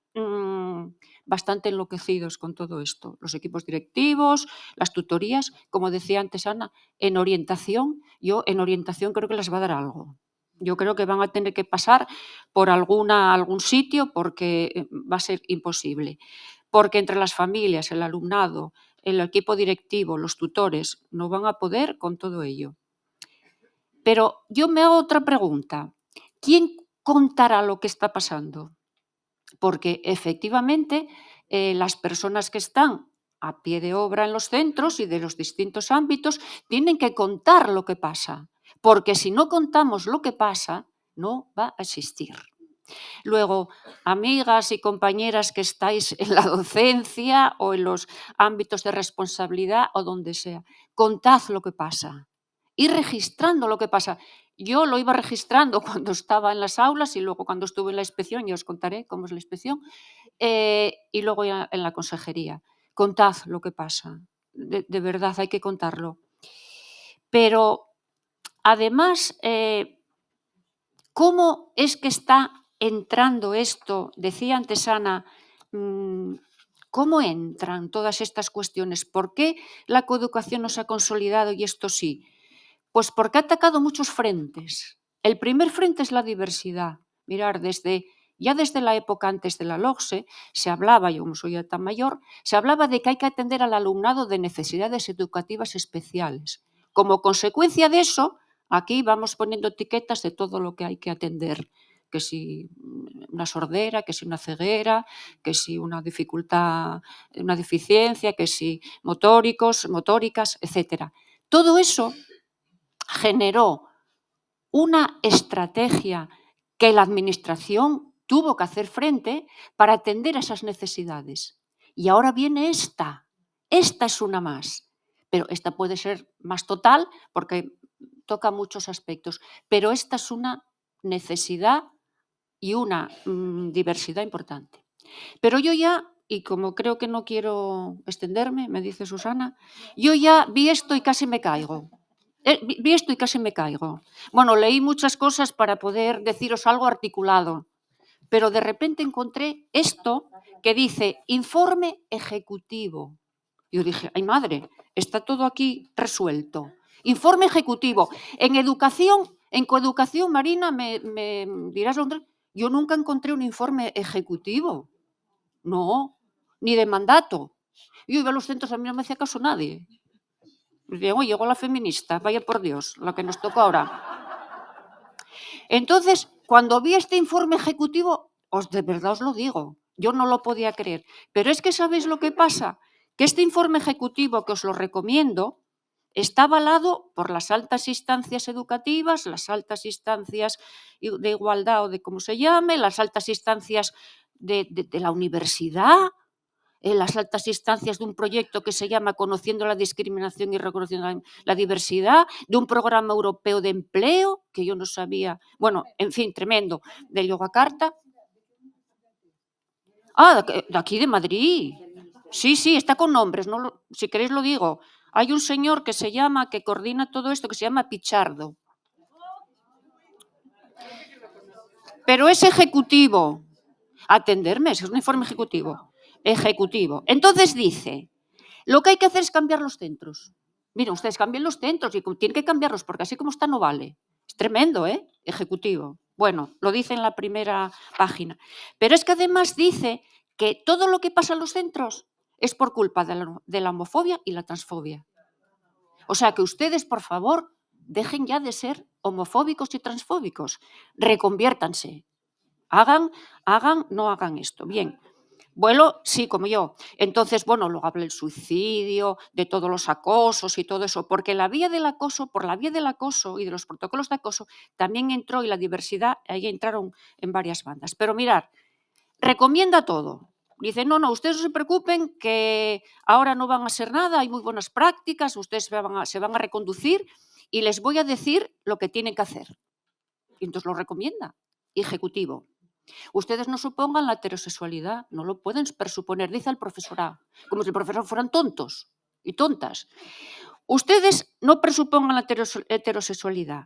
bastante enloquecidos con todo esto. Los equipos directivos, las tutorías, como decía antes Ana, en orientación creo que les va a dar algo. Yo creo que van a tener que pasar por algún sitio porque va a ser imposible. Porque entre las familias, el alumnado, el equipo directivo, los tutores, no van a poder con todo ello. Pero yo me hago otra pregunta. ¿Quién contará lo que está pasando? Porque efectivamente las personas que están a pie de obra en los centros y de los distintos ámbitos tienen que contar lo que pasa, porque si no contamos lo que pasa, no va a existir. Luego, amigas y compañeras que estáis en la docencia o en los ámbitos de responsabilidad o donde sea, contad lo que pasa. Ir registrando lo que pasa. Yo lo iba registrando cuando estaba en las aulas y luego cuando estuve en la inspección, ya os contaré cómo es la inspección, y luego ya en la consejería. Contad lo que pasa. De verdad, hay que contarlo. Pero además, ¿cómo es que está entrando esto? Decía antes Ana, ¿cómo entran todas estas cuestiones? ¿Por qué la coeducación no se ha consolidado y esto sí? Pues porque ha atacado muchos frentes. El primer frente es la diversidad. Mirar, ya desde la época antes de la LOGSE se hablaba, yo como soy ya tan mayor, se hablaba de que hay que atender al alumnado de necesidades educativas especiales. Como consecuencia de eso, aquí vamos poniendo etiquetas de todo lo que hay que atender, que si una sordera, que si una ceguera, que si una dificultad, una deficiencia, que si motóricas, etcétera. Todo eso generó una estrategia que la administración tuvo que hacer frente para atender a esas necesidades. Y ahora viene esta es una más, pero esta puede ser más total porque toca muchos aspectos, pero esta es una necesidad y una diversidad importante. Pero yo ya, y como creo que no quiero extenderme, me dice Susana, yo ya vi esto y casi me caigo. Vi esto y casi me caigo. Bueno, leí muchas cosas para poder deciros algo articulado, pero de repente encontré esto que dice informe ejecutivo. Yo dije, ay madre, está todo aquí resuelto. Informe ejecutivo. En educación, en coeducación, Marina, me dirás, yo nunca encontré un informe ejecutivo. No, ni de mandato. Yo iba a los centros, a mí no me hacía caso nadie. Digo, llegó la feminista, vaya por Dios, la que nos tocó ahora. Entonces, cuando vi este informe ejecutivo, de verdad os lo digo, yo no lo podía creer. Pero es que ¿sabéis lo que pasa? Que este informe ejecutivo, que os lo recomiendo, está avalado por las altas instancias educativas, las altas instancias de igualdad o de cómo se llame, las altas instancias de la universidad, en las altas instancias de un proyecto que se llama Conociendo la discriminación y reconociendo la diversidad, de un programa europeo de empleo, que yo no sabía, bueno, en fin, tremendo, de Yogyakarta. De aquí de Madrid. Sí, está con nombres, no si queréis lo digo. Hay un señor que coordina todo esto, que se llama Pichardo. Pero es ejecutivo. Atenderme, es un informe ejecutivo. Entonces dice, lo que hay que hacer es cambiar los centros. Miren, ustedes cambien los centros y tienen que cambiarlos porque así como está no vale. Es tremendo, ¿eh? Ejecutivo. Bueno, lo dice en la primera página. Pero es que además dice que todo lo que pasa en los centros es por culpa de la homofobia y la transfobia. O sea que ustedes, por favor, dejen ya de ser homofóbicos y transfóbicos. Reconviértanse. No hagan esto. Bien. Bueno, sí, como yo. Entonces, bueno, luego habla del suicidio, de todos los acosos y todo eso, porque por la vía del acoso y de los protocolos de acoso también entró, y la diversidad, ahí entraron en varias bandas. Pero mirad, recomienda todo. Dice, no, ustedes no se preocupen que ahora no van a ser nada, hay muy buenas prácticas, ustedes se van a reconducir y les voy a decir lo que tienen que hacer. Y entonces lo recomienda. Ejecutivo. Ustedes no supongan la heterosexualidad, no lo pueden presuponer, dice el profesorado, como si el profesor fueran tontos y tontas. Ustedes no presupongan la heterosexualidad,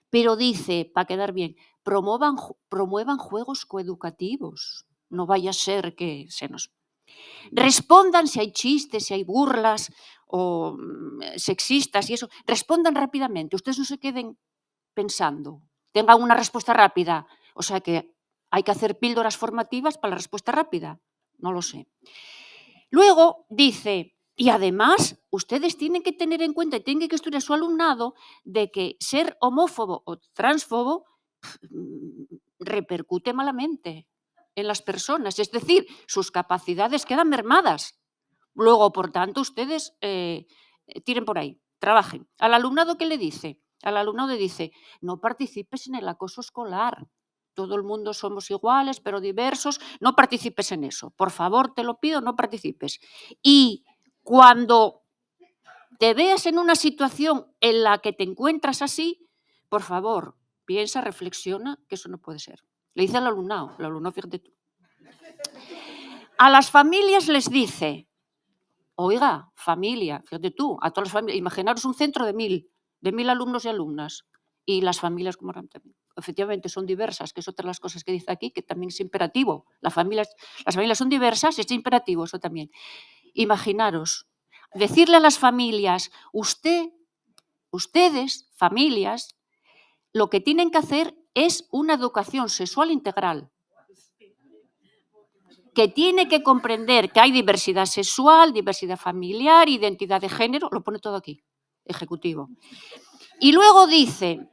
pero dice, para quedar bien, promuevan juegos coeducativos. No vaya a ser que se nos... Respondan si hay chistes, si hay burlas o sexistas y eso. Respondan rápidamente. Ustedes no se queden pensando. Tengan una respuesta rápida. O sea que hay que hacer píldoras formativas para la respuesta rápida. No lo sé. Luego dice, y además ustedes tienen que tener en cuenta y tienen que estudiar a su alumnado de que ser homófobo o transfobo repercute malamente en las personas. Es decir, sus capacidades quedan mermadas. Luego, por tanto, ustedes tiren por ahí, trabajen. ¿Al alumnado qué le dice? Al alumnado le dice, no participes en el acoso escolar. Todo el mundo somos iguales, pero diversos. No participes en eso. Por favor, te lo pido, no participes. Y cuando te veas en una situación en la que te encuentras así, por favor, piensa, reflexiona, que eso no puede ser. Le dice al alumnado, fíjate tú. A las familias les dice, oiga, familia, fíjate tú, a todas las familias, imaginaros un centro de 1000 alumnos y alumnas. Y las familias, como también, efectivamente, son diversas, que es otra de las cosas que dice aquí, que también es imperativo. Las familias son diversas, es imperativo eso también. Imaginaros, decirle a las familias, ustedes, familias, lo que tienen que hacer es una educación sexual integral, que tiene que comprender que hay diversidad sexual, diversidad familiar, identidad de género, lo pone todo aquí, ejecutivo. Y luego dice,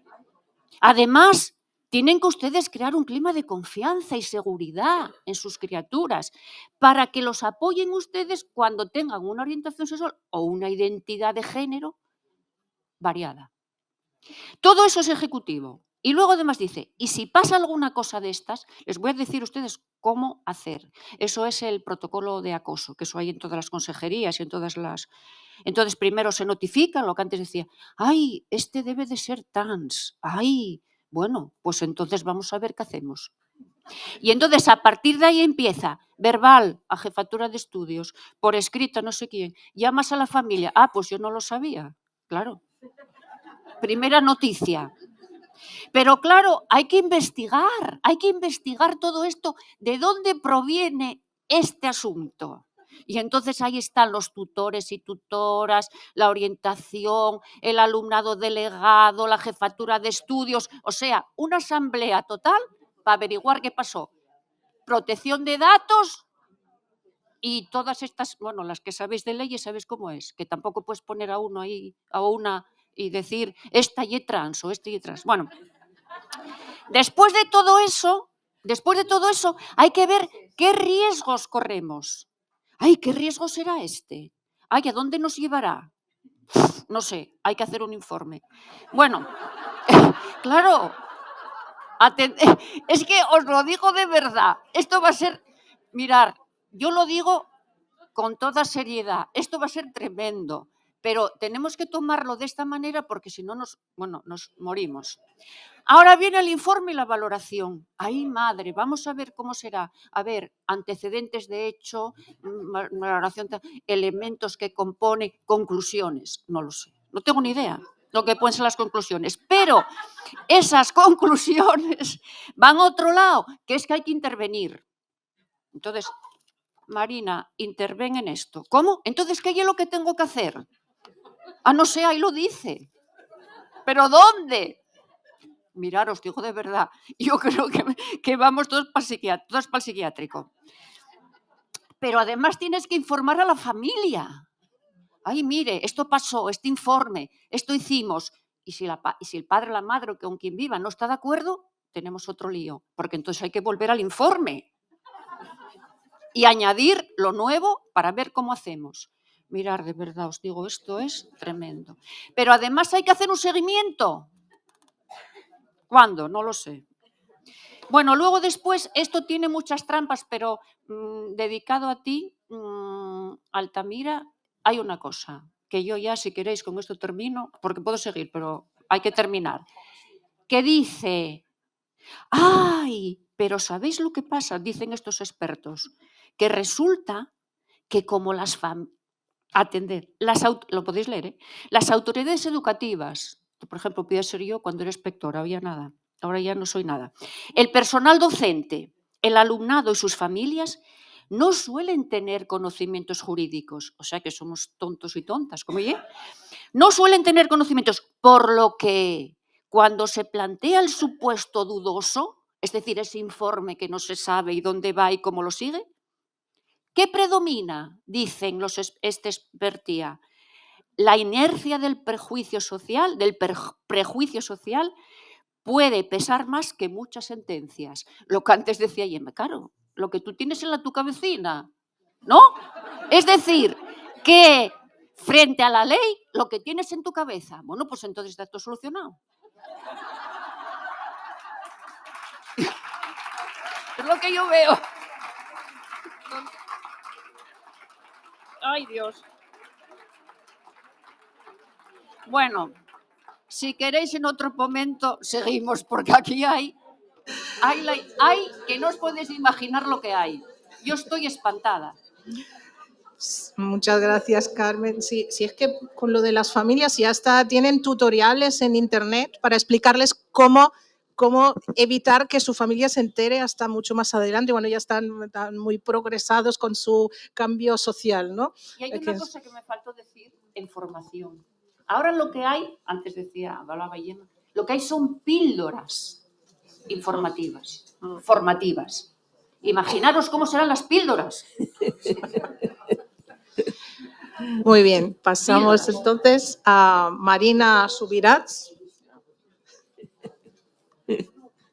además, tienen que ustedes crear un clima de confianza y seguridad en sus criaturas para que los apoyen ustedes cuando tengan una orientación sexual o una identidad de género variada. Todo eso es ejecutivo. Y luego además dice, y si pasa alguna cosa de estas, les voy a decir a ustedes cómo hacer. Eso es el protocolo de acoso, que eso hay en todas las consejerías y en todas las... Entonces primero se notifica lo que antes decía, ay, este debe de ser trans, ay, bueno, pues entonces vamos a ver qué hacemos. Y entonces a partir de ahí empieza verbal a jefatura de estudios, por escrito no sé quién, llamas a la familia, ah, pues yo no lo sabía, claro. Primera noticia. Pero claro, hay que investigar todo esto, de dónde proviene este asunto. Y entonces ahí están los tutores y tutoras, la orientación, el alumnado delegado, la jefatura de estudios, o sea, una asamblea total para averiguar qué pasó. Protección de datos y todas estas, bueno, las que sabéis de leyes, sabéis cómo es, que tampoco puedes poner a uno ahí, a una y decir, esta y trans o este y trans. Bueno, después de todo eso, hay que ver qué riesgos corremos. Ay, ¿qué riesgo será este? Ay, ¿a dónde nos llevará? No sé, hay que hacer un informe. Bueno, claro, es que os lo digo de verdad. Esto va a ser, mirar, yo lo digo con toda seriedad, esto va a ser tremendo, pero tenemos que tomarlo de esta manera porque si no nos morimos. Ahora viene el informe y la valoración. ¡Ay, madre! Vamos a ver cómo será. A ver, antecedentes de hecho, valoración, elementos que compone, conclusiones. No lo sé. No tengo ni idea lo que pueden ser las conclusiones. Pero esas conclusiones van a otro lado, que es que hay que intervenir. Entonces, Marina, interven en esto. ¿Cómo? Entonces, ¿qué es lo que tengo que hacer? Ah, no sé, ahí lo dice. ¿Pero dónde? Mirar, os digo de verdad, yo creo que vamos todos para el psiquiátrico. Pero además tienes que informar a la familia. Ay, mire, esto pasó, este informe, esto hicimos. Y si el padre o la madre o con quien viva no está de acuerdo, tenemos otro lío, porque entonces hay que volver al informe y añadir lo nuevo para ver cómo hacemos. Mirar, de verdad, os digo, esto es tremendo. Pero además hay que hacer un seguimiento. ¿Cuándo? No lo sé. Bueno, luego después, esto tiene muchas trampas, pero dedicado a ti, Altamira, hay una cosa, que yo ya, si queréis, con esto termino, porque puedo seguir, pero hay que terminar, que dice, ¡ay! Pero ¿sabéis lo que pasa? Dicen estos expertos, que resulta que como las atender, lo podéis leer, ¿eh? Las autoridades educativas, por ejemplo, podía ser yo cuando era inspectora, había nada, ahora ya no soy nada. El personal docente, el alumnado y sus familias no suelen tener conocimientos jurídicos, o sea que somos tontos y tontas, como yo. No suelen tener conocimientos, por lo que cuando se plantea el supuesto dudoso, es decir, ese informe que no se sabe y dónde va y cómo lo sigue, ¿qué predomina? Dicen los expertía. La inercia del prejuicio social, prejuicio social, puede pesar más que muchas sentencias. Lo que antes decía Yema, claro, lo que tú tienes en tu cabecina, ¿no? Es decir, que frente a la ley, lo que tienes en tu cabeza, bueno, pues entonces está todo solucionado. Es lo que yo veo. Ay, Dios. Bueno, si queréis en otro momento seguimos, porque aquí hay que no os podéis imaginar lo que hay. Yo estoy espantada. Muchas gracias, Carmen. Sí, es que con lo de las familias ya tienen tutoriales en internet para explicarles cómo evitar que su familia se entere hasta mucho más adelante. Bueno, ya están muy progresados con su cambio social, ¿no? Y hay una cosa que me faltó decir en formación. Ahora lo que hay, antes hablaba Yema, lo que hay son píldoras informativas, formativas. Imaginaros cómo serán las píldoras. Muy bien, pasamos entonces a Marina Subirats.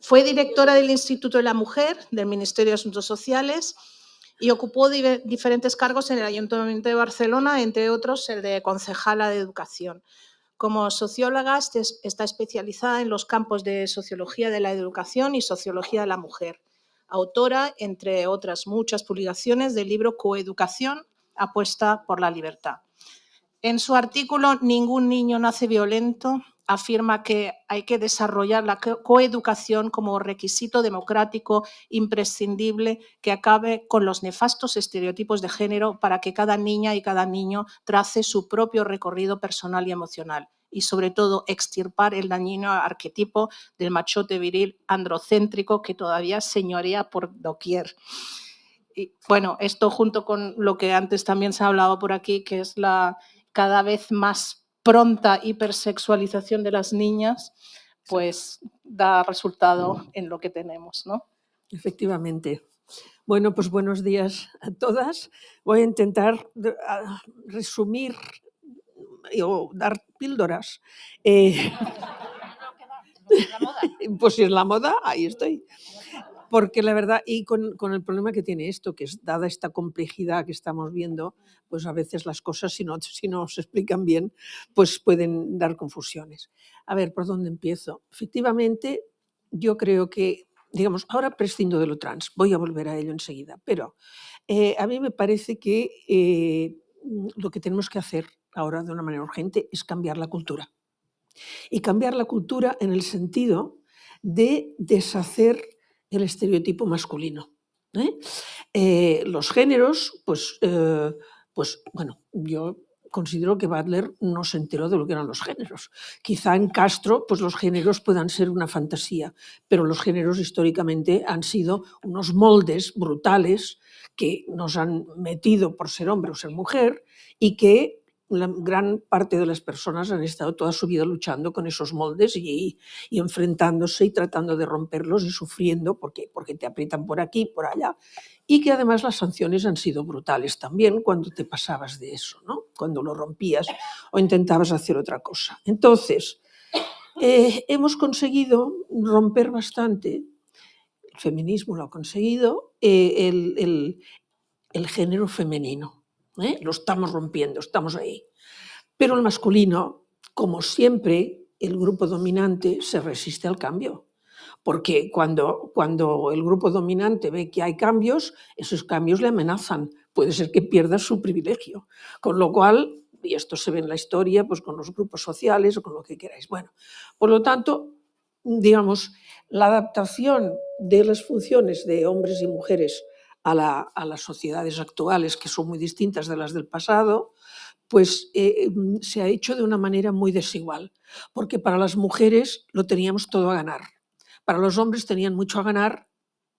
Fue directora del Instituto de la Mujer del Ministerio de Asuntos Sociales y ocupó diferentes cargos en el Ayuntamiento de Barcelona, entre otros el de concejala de Educación. Como socióloga está especializada en los campos de Sociología de la Educación y Sociología de la Mujer. Autora, entre otras muchas publicaciones, del libro Coeducación, apuesta por la libertad. En su artículo Ningún niño nace violento, afirma que hay que desarrollar la coeducación como requisito democrático imprescindible que acabe con los nefastos estereotipos de género para que cada niña y cada niño trace su propio recorrido personal y emocional y, sobre todo, extirpar el dañino arquetipo del machote viril androcéntrico que todavía señorea por doquier. Y, bueno, esto junto con lo que antes también se ha hablado por aquí, que es la cada vez más pronta hipersexualización de las niñas, pues da resultado en lo que tenemos, ¿no? Efectivamente. Bueno, pues buenos días a todas. Voy a intentar resumir o dar píldoras. Pues si es la moda, ahí estoy. Porque la verdad, y con el problema que tiene esto, que es dada esta complejidad que estamos viendo, pues a veces las cosas, si no se explican bien, pues pueden dar confusiones. A ver, ¿por dónde empiezo? Efectivamente, yo creo que, digamos, ahora prescindo de lo trans, voy a volver a ello enseguida, pero a mí me parece que lo que tenemos que hacer ahora de una manera urgente es cambiar la cultura. Y cambiar la cultura en el sentido de deshacer el estereotipo masculino. Los géneros, pues bueno, yo considero que Butler no se enteró de lo que eran los géneros. Quizá en Castro pues los géneros puedan ser una fantasía, pero los géneros históricamente han sido unos moldes brutales que nos han metido por ser hombre o ser mujer y que la gran parte de las personas han estado toda su vida luchando con esos moldes y enfrentándose y tratando de romperlos y sufriendo porque te aprietan por aquí, por allá, y que además las sanciones han sido brutales también cuando te pasabas de eso, ¿no? Cuando lo rompías o intentabas hacer otra cosa. Entonces, hemos conseguido romper bastante, el feminismo lo ha conseguido, el género femenino. Lo estamos rompiendo, estamos ahí. Pero el masculino, como siempre, el grupo dominante se resiste al cambio, porque cuando el grupo dominante ve que hay cambios, esos cambios le amenazan. Puede ser que pierda su privilegio. Con lo cual, y esto se ve en la historia, pues con los grupos sociales o con lo que queráis. Bueno, por lo tanto, digamos, la adaptación de las funciones de hombres y mujeres a las sociedades actuales, que son muy distintas de las del pasado, pues se ha hecho de una manera muy desigual, porque para las mujeres lo teníamos todo a ganar. Para los hombres tenían mucho a ganar,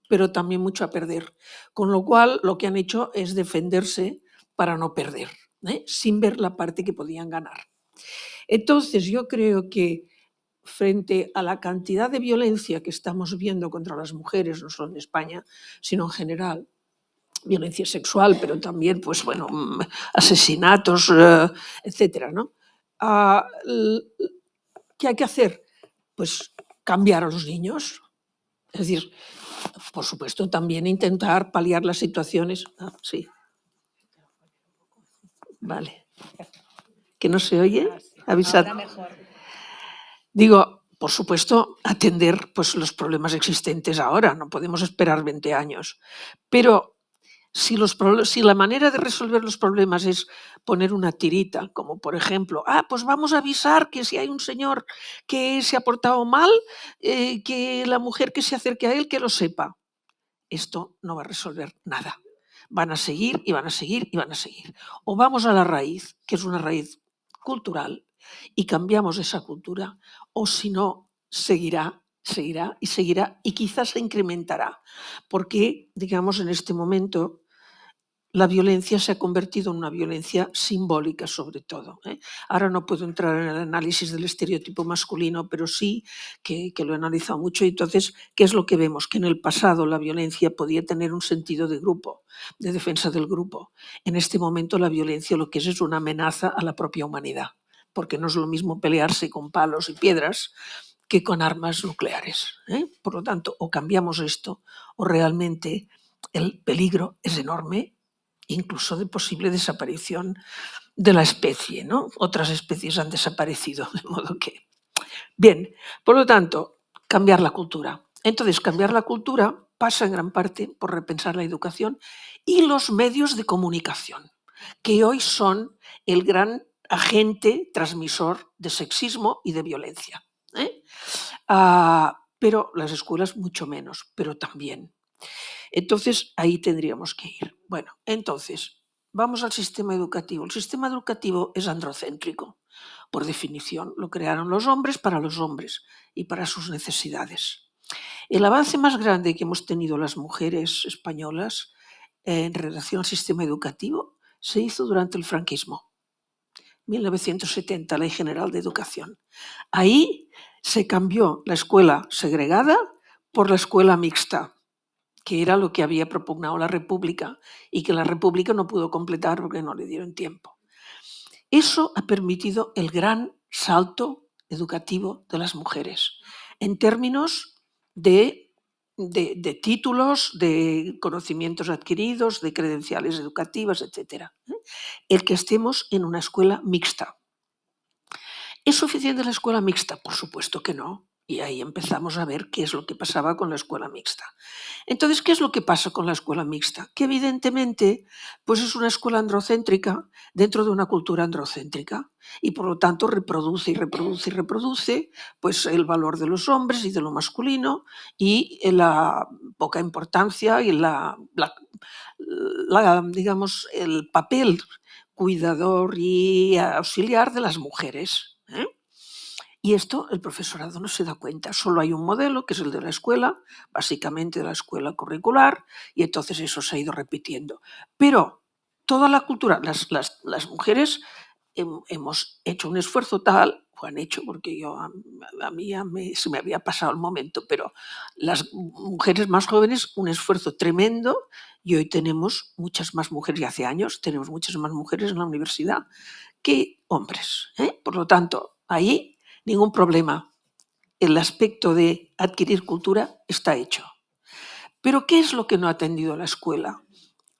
pero también mucho a perder. Con lo cual, lo que han hecho es defenderse para no perder, sin ver la parte que podían ganar. Entonces, yo creo que frente a la cantidad de violencia que estamos viendo contra las mujeres, no solo en España, sino en general, violencia sexual, pero también, pues bueno, asesinatos, etcétera, ¿no? ¿Qué hay que hacer? Pues cambiar a los niños. Es decir, por supuesto, también intentar paliar las situaciones. Sí. Vale. ¿Que no se oye? Avisad. Digo, por supuesto, atender pues, los problemas existentes ahora. No podemos esperar 20 años. Pero si la manera de resolver los problemas es poner una tirita, como por ejemplo, pues vamos a avisar que si hay un señor que se ha portado mal, que la mujer que se acerque a él que lo sepa. Esto no va a resolver nada. Van a seguir y van a seguir y van a seguir. O vamos a la raíz, que es una raíz cultural, y cambiamos esa cultura, o si no, seguirá y quizás se incrementará. Porque, digamos, en este momento la violencia se ha convertido en una violencia simbólica sobre todo. Ahora no puedo entrar en el análisis del estereotipo masculino, pero sí que lo he analizado mucho. Y entonces, ¿qué es lo que vemos? Que en el pasado la violencia podía tener un sentido de grupo, de defensa del grupo. En este momento la violencia lo que es una amenaza a la propia humanidad, porque no es lo mismo pelearse con palos y piedras que con armas nucleares. Por lo tanto, o cambiamos esto o realmente el peligro es enorme, incluso de posible desaparición de la especie, ¿no? Otras especies han desaparecido, de modo que... Bien, por lo tanto, cambiar la cultura. Entonces, cambiar la cultura pasa en gran parte por repensar la educación y los medios de comunicación, que hoy son el gran agente transmisor de sexismo y de violencia. Pero las escuelas mucho menos, pero también. Entonces, ahí tendríamos que ir. Bueno, entonces, vamos al sistema educativo. El sistema educativo es androcéntrico, por definición. Lo crearon los hombres para los hombres y para sus necesidades. El avance más grande que hemos tenido las mujeres españolas en relación al sistema educativo se hizo durante el franquismo. 1970, Ley General de Educación. Ahí se cambió la escuela segregada por la escuela mixta, que era lo que había propugnado la República y que la República no pudo completar porque no le dieron tiempo. Eso ha permitido el gran salto educativo de las mujeres en términos de títulos, de conocimientos adquiridos, de credenciales educativas, etc. El que estemos en una escuela mixta. ¿Es suficiente la escuela mixta? Por supuesto que no. Y ahí empezamos a ver qué es lo que pasaba con la escuela mixta. Entonces, ¿qué es lo que pasa con la escuela mixta? Que evidentemente pues es una escuela androcéntrica dentro de una cultura androcéntrica y por lo tanto reproduce y reproduce y reproduce pues, el valor de los hombres y de lo masculino y la poca importancia y digamos, el papel cuidador y auxiliar de las mujeres. Y esto el profesorado no se da cuenta. Solo hay un modelo, que es el de la escuela, básicamente de la escuela curricular, y entonces eso se ha ido repitiendo. Pero toda la cultura, las mujeres hemos hecho un esfuerzo tal, o han hecho, porque yo a mí se me había pasado el momento, pero las mujeres más jóvenes, un esfuerzo tremendo, y hoy tenemos muchas más mujeres, y hace años tenemos muchas más mujeres en la universidad que hombres. Por lo tanto, ahí ningún problema. El aspecto de adquirir cultura está hecho. Pero ¿qué es lo que no ha atendido la escuela?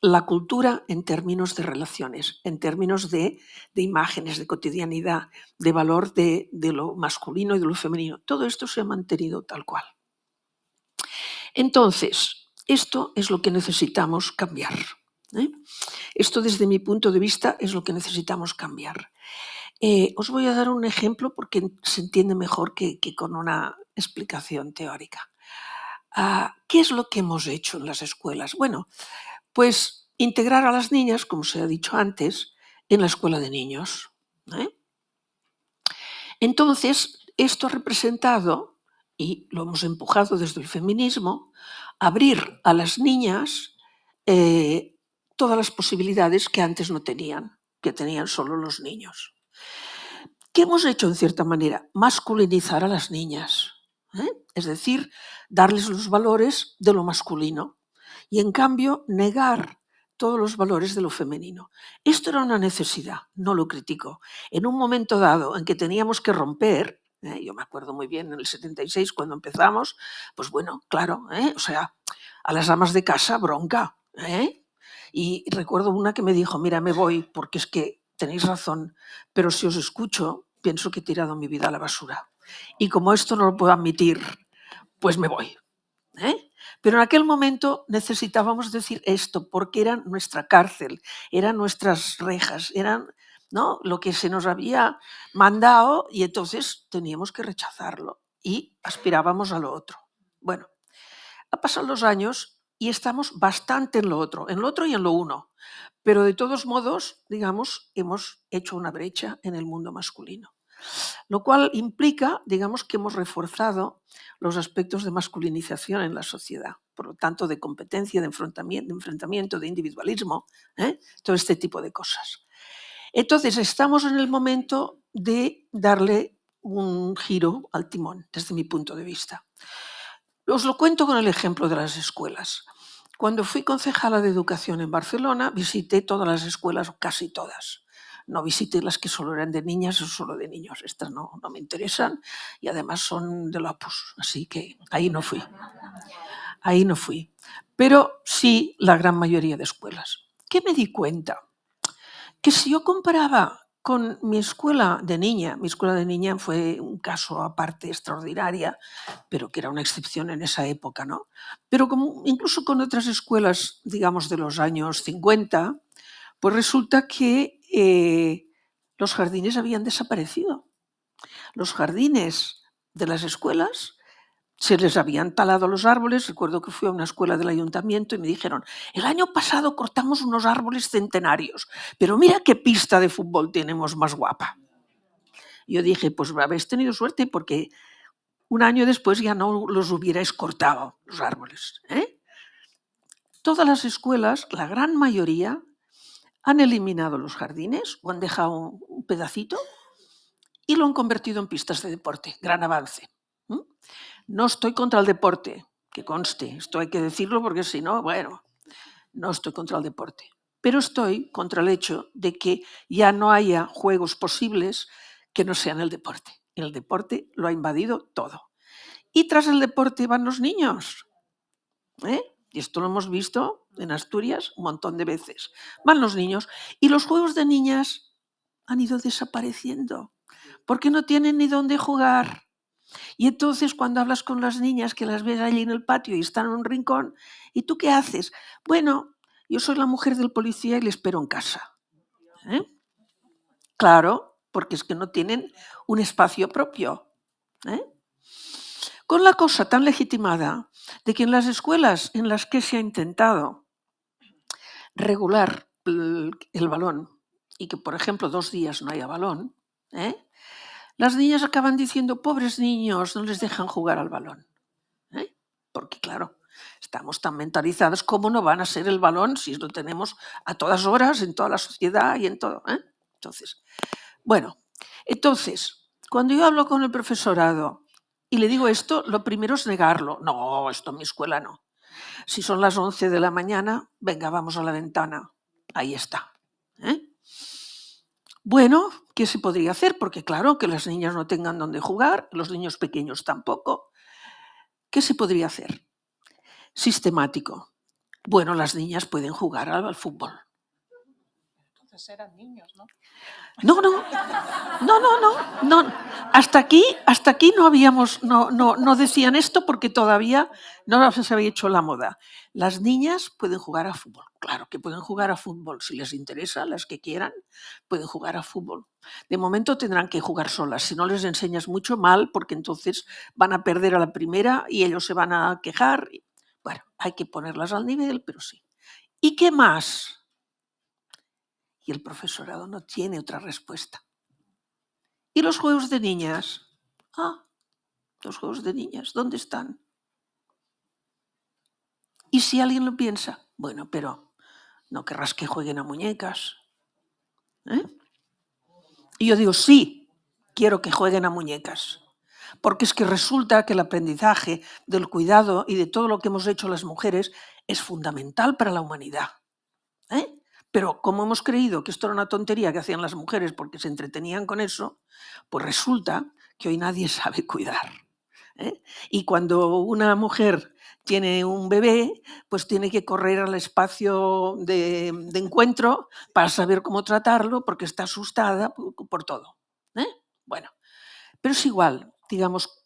La cultura en términos de relaciones, en términos de imágenes, de cotidianidad, de valor de lo masculino y de lo femenino. Todo esto se ha mantenido tal cual. Entonces, esto es lo que necesitamos cambiar. Esto, desde mi punto de vista, es lo que necesitamos cambiar. Os voy a dar un ejemplo porque se entiende mejor que con una explicación teórica. ¿Qué es lo que hemos hecho en las escuelas? Bueno, pues integrar a las niñas, como se ha dicho antes, en la escuela de niños. Entonces, esto ha representado, y lo hemos empujado desde el feminismo, abrir a las niñas todas las posibilidades que antes no tenían, que tenían solo los niños. ¿Qué hemos hecho en cierta manera? Masculinizar a las niñas, es decir, darles los valores de lo masculino y en cambio negar todos los valores de lo femenino. Esto era una necesidad, no lo critico. En un momento dado en que teníamos que romper, yo me acuerdo muy bien en el 76 cuando empezamos, pues bueno, claro, o sea, a las amas de casa bronca. Y recuerdo una que me dijo, mira, me voy porque es que tenéis razón, pero si os escucho, pienso que he tirado mi vida a la basura. Y como esto no lo puedo admitir, pues me voy. Pero en aquel momento necesitábamos decir esto porque era nuestra cárcel, eran nuestras rejas, eran, ¿no?, lo que se nos había mandado y entonces teníamos que rechazarlo y aspirábamos a lo otro. Bueno, han pasado los años y estamos bastante en lo otro y en lo uno. Pero de todos modos, digamos, hemos hecho una brecha en el mundo masculino. Lo cual implica, digamos, que hemos reforzado los aspectos de masculinización en la sociedad. Por lo tanto, de competencia, de enfrentamiento, de individualismo, todo este tipo de cosas. Entonces, estamos en el momento de darle un giro al timón, desde mi punto de vista. Os lo cuento con el ejemplo de las escuelas. Cuando fui concejala de educación en Barcelona, visité todas las escuelas, casi todas. No visité las que solo eran de niñas o solo de niños. Estas no me interesan y además son del Opus, así que ahí no fui. Ahí no fui. Pero sí la gran mayoría de escuelas. ¿Qué me di cuenta? Que si yo comparaba con mi escuela de niña fue un caso aparte extraordinaria, pero que era una excepción en esa época, ¿no? Pero incluso con otras escuelas, digamos, de los años 50, pues resulta que los jardines habían desaparecido. Los jardines de las escuelas se les habían talado los árboles. Recuerdo que fui a una escuela del ayuntamiento y me dijeron, el año pasado cortamos unos árboles centenarios, pero mira qué pista de fútbol tenemos más guapa. Yo dije, pues habéis tenido suerte porque un año después ya no los hubierais cortado, los árboles. Todas las escuelas, la gran mayoría, han eliminado los jardines o han dejado un pedacito y lo han convertido en pistas de deporte. Gran avance. No estoy contra el deporte, que conste, esto hay que decirlo porque si no, bueno, no estoy contra el deporte. Pero estoy contra el hecho de que ya no haya juegos posibles que no sean el deporte. El deporte lo ha invadido todo. Y tras el deporte van los niños. Y esto lo hemos visto en Asturias un montón de veces. Van los niños y los juegos de niñas han ido desapareciendo porque no tienen ni dónde jugar. Y entonces cuando hablas con las niñas que las ves allí en el patio y están en un rincón, ¿y tú qué haces? Bueno, yo soy la mujer del policía y le espero en casa. Claro, porque es que no tienen un espacio propio. Con la cosa tan legitimada de que en las escuelas en las que se ha intentado regular el balón y que, por ejemplo, 2 días no haya balón, las niñas acaban diciendo, pobres niños, no les dejan jugar al balón. Porque, claro, estamos tan mentalizados, ¿cómo no van a ser el balón si lo tenemos a todas horas, en toda la sociedad y en todo? Entonces, cuando yo hablo con el profesorado y le digo esto, lo primero es negarlo. No, esto en mi escuela no. Si son las 11 de la mañana, venga, vamos a la ventana. Ahí está. Bueno, ¿qué se podría hacer? Porque claro, que las niñas no tengan dónde jugar, los niños pequeños tampoco. ¿Qué se podría hacer? Sistemático. Bueno, las niñas pueden jugar al fútbol. entonces eran niños, ¿no? No, no, no. Hasta aquí no habíamos, no decían esto porque todavía no se había hecho la moda. Las niñas pueden jugar a fútbol, claro que pueden jugar a fútbol, si les interesa, las que quieran, pueden jugar a fútbol. De momento tendrán que jugar solas, si no les enseñas mucho mal, porque entonces van a perder a la primera y ellos se van a quejar. Bueno, hay que ponerlas al nivel, pero sí. ¿Y qué más? Y el profesorado no tiene otra respuesta. ¿Y los juegos de niñas? Los juegos de niñas, ¿dónde están? Y si alguien lo piensa, bueno, pero no querrás que jueguen a muñecas. Y yo digo, sí, quiero que jueguen a muñecas. Porque es que resulta que el aprendizaje del cuidado y de todo lo que hemos hecho las mujeres es fundamental para la humanidad. Pero como hemos creído que esto era una tontería que hacían las mujeres porque se entretenían con eso, pues resulta que hoy nadie sabe cuidar. Y cuando una mujer tiene un bebé, pues tiene que correr al espacio de encuentro para saber cómo tratarlo porque está asustada por todo. Bueno, pero es igual, digamos,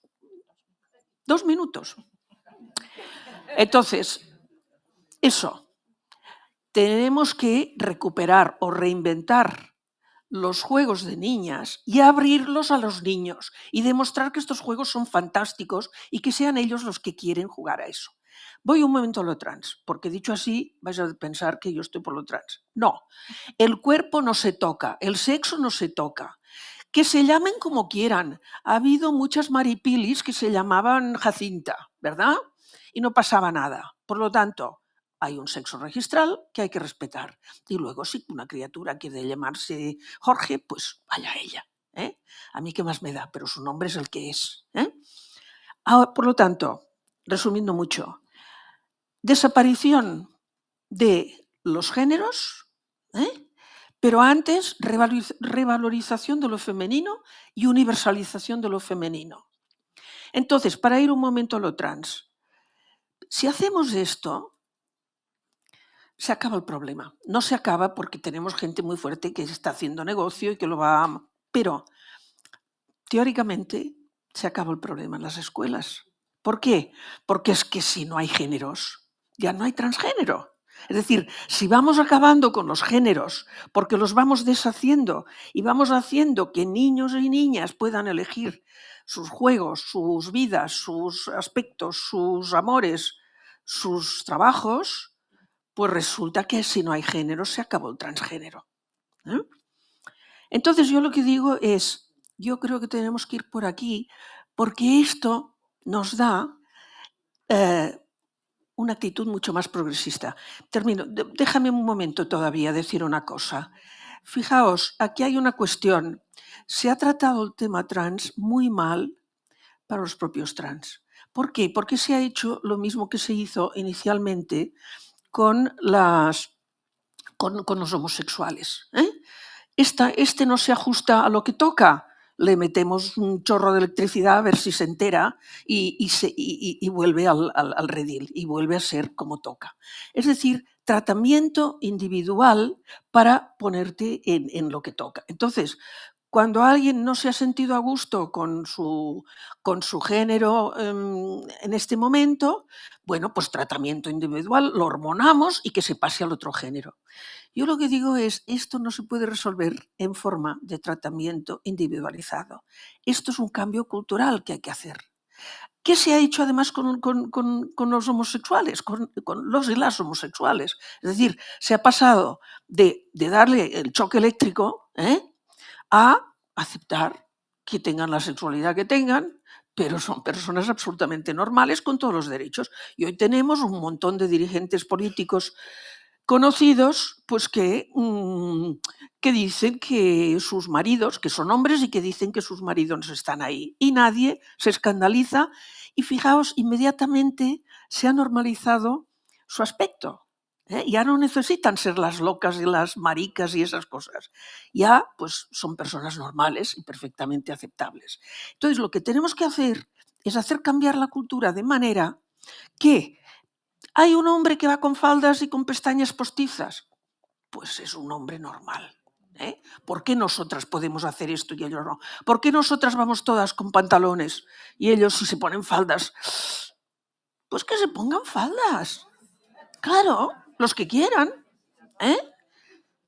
2 minutos. Entonces, eso. Tenemos que recuperar o reinventar los juegos de niñas y abrirlos a los niños y demostrar que estos juegos son fantásticos y que sean ellos los que quieren jugar a eso. Voy un momento a lo trans, porque dicho así vais a pensar que yo estoy por lo trans. No, el cuerpo no se toca, el sexo no se toca. Que se llamen como quieran. Ha habido muchas maripilis que se llamaban Jacinta, ¿verdad? Y no pasaba nada. Por lo tanto, hay un sexo registral que hay que respetar. Y luego, si una criatura quiere llamarse Jorge, pues vaya ella. A mí qué más me da, pero su nombre es el que es. Ahora, por lo tanto, resumiendo mucho, desaparición de los géneros, pero antes revalorización de lo femenino y universalización de lo femenino. Entonces, para ir un momento a lo trans, si hacemos esto, se acaba el problema. No se acaba porque tenemos gente muy fuerte que está haciendo negocio y que lo va a... Pero, teóricamente, se acaba el problema en las escuelas. ¿Por qué? Porque es que si no hay géneros, ya no hay transgénero. Es decir, si vamos acabando con los géneros porque los vamos deshaciendo y vamos haciendo que niños y niñas puedan elegir sus juegos, sus vidas, sus aspectos, sus amores, sus trabajos, pues resulta que si no hay género se acabó el transgénero. Entonces yo lo que digo es, yo creo que tenemos que ir por aquí porque esto nos da una actitud mucho más progresista. Termino. Déjame un momento todavía decir una cosa. Fijaos, aquí hay una cuestión. Se ha tratado el tema trans muy mal para los propios trans. ¿Por qué? Porque se ha hecho lo mismo que se hizo inicialmente con los homosexuales. Este no se ajusta a lo que toca. Le metemos un chorro de electricidad a ver si se entera y vuelve al redil y vuelve a ser como toca. Es decir, tratamiento individual para ponerte en lo que toca. Entonces, cuando alguien no se ha sentido a gusto con su género en este momento, bueno, pues tratamiento individual, lo hormonamos y que se pase al otro género. Yo lo que digo es, esto no se puede resolver en forma de tratamiento individualizado. Esto es un cambio cultural que hay que hacer. ¿Qué se ha hecho además con los homosexuales, con los y las homosexuales? Es decir, se ha pasado de darle el choque eléctrico a aceptar que tengan la sexualidad que tengan, pero son personas absolutamente normales con todos los derechos. Y hoy tenemos un montón de dirigentes políticos conocidos pues que dicen que sus maridos, que son hombres y que dicen que sus maridos están ahí. Y nadie se escandaliza y fijaos, inmediatamente se ha normalizado su aspecto. Ya no necesitan ser las locas y las maricas y esas cosas. Ya pues son personas normales y perfectamente aceptables. Entonces lo que tenemos que hacer es hacer cambiar la cultura de manera que hay un hombre que va con faldas y con pestañas postizas, pues es un hombre normal. ¿eh? ¿Por qué nosotras podemos hacer esto y ellos no? ¿Por qué nosotras vamos todas con pantalones y ellos si se ponen faldas? Pues que se pongan faldas. Claro, los que quieran. ¿Eh?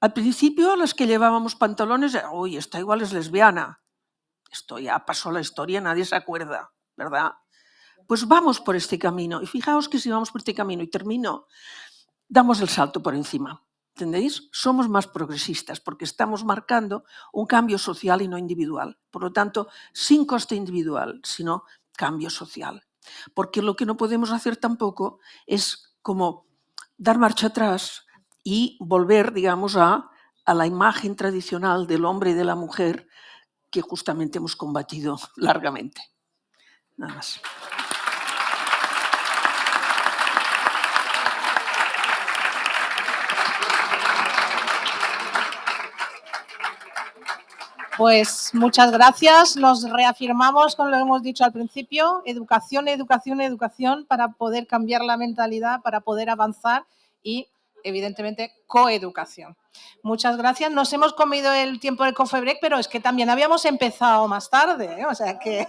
Al principio las que llevábamos pantalones, uy, esta igual es lesbiana. Esto ya pasó la historia, nadie se acuerda, ¿verdad? Pues vamos por este camino. Y fijaos que si vamos por este camino, y termino, damos el salto por encima. ¿Entendéis? Somos más progresistas porque estamos marcando un cambio social y no individual. Por lo tanto, sin coste individual, sino cambio social. Porque lo que no podemos hacer tampoco es como dar marcha atrás y volver, digamos, a la imagen tradicional del hombre y de la mujer que justamente hemos combatido largamente. Nada más. Pues muchas gracias. Nos reafirmamos con lo que hemos dicho al principio. Educación, educación, educación para poder cambiar la mentalidad, para poder avanzar y, evidentemente, coeducación. Muchas gracias. Nos hemos comido el tiempo del coffee break, pero es que también habíamos empezado más tarde, ¿eh? O sea que...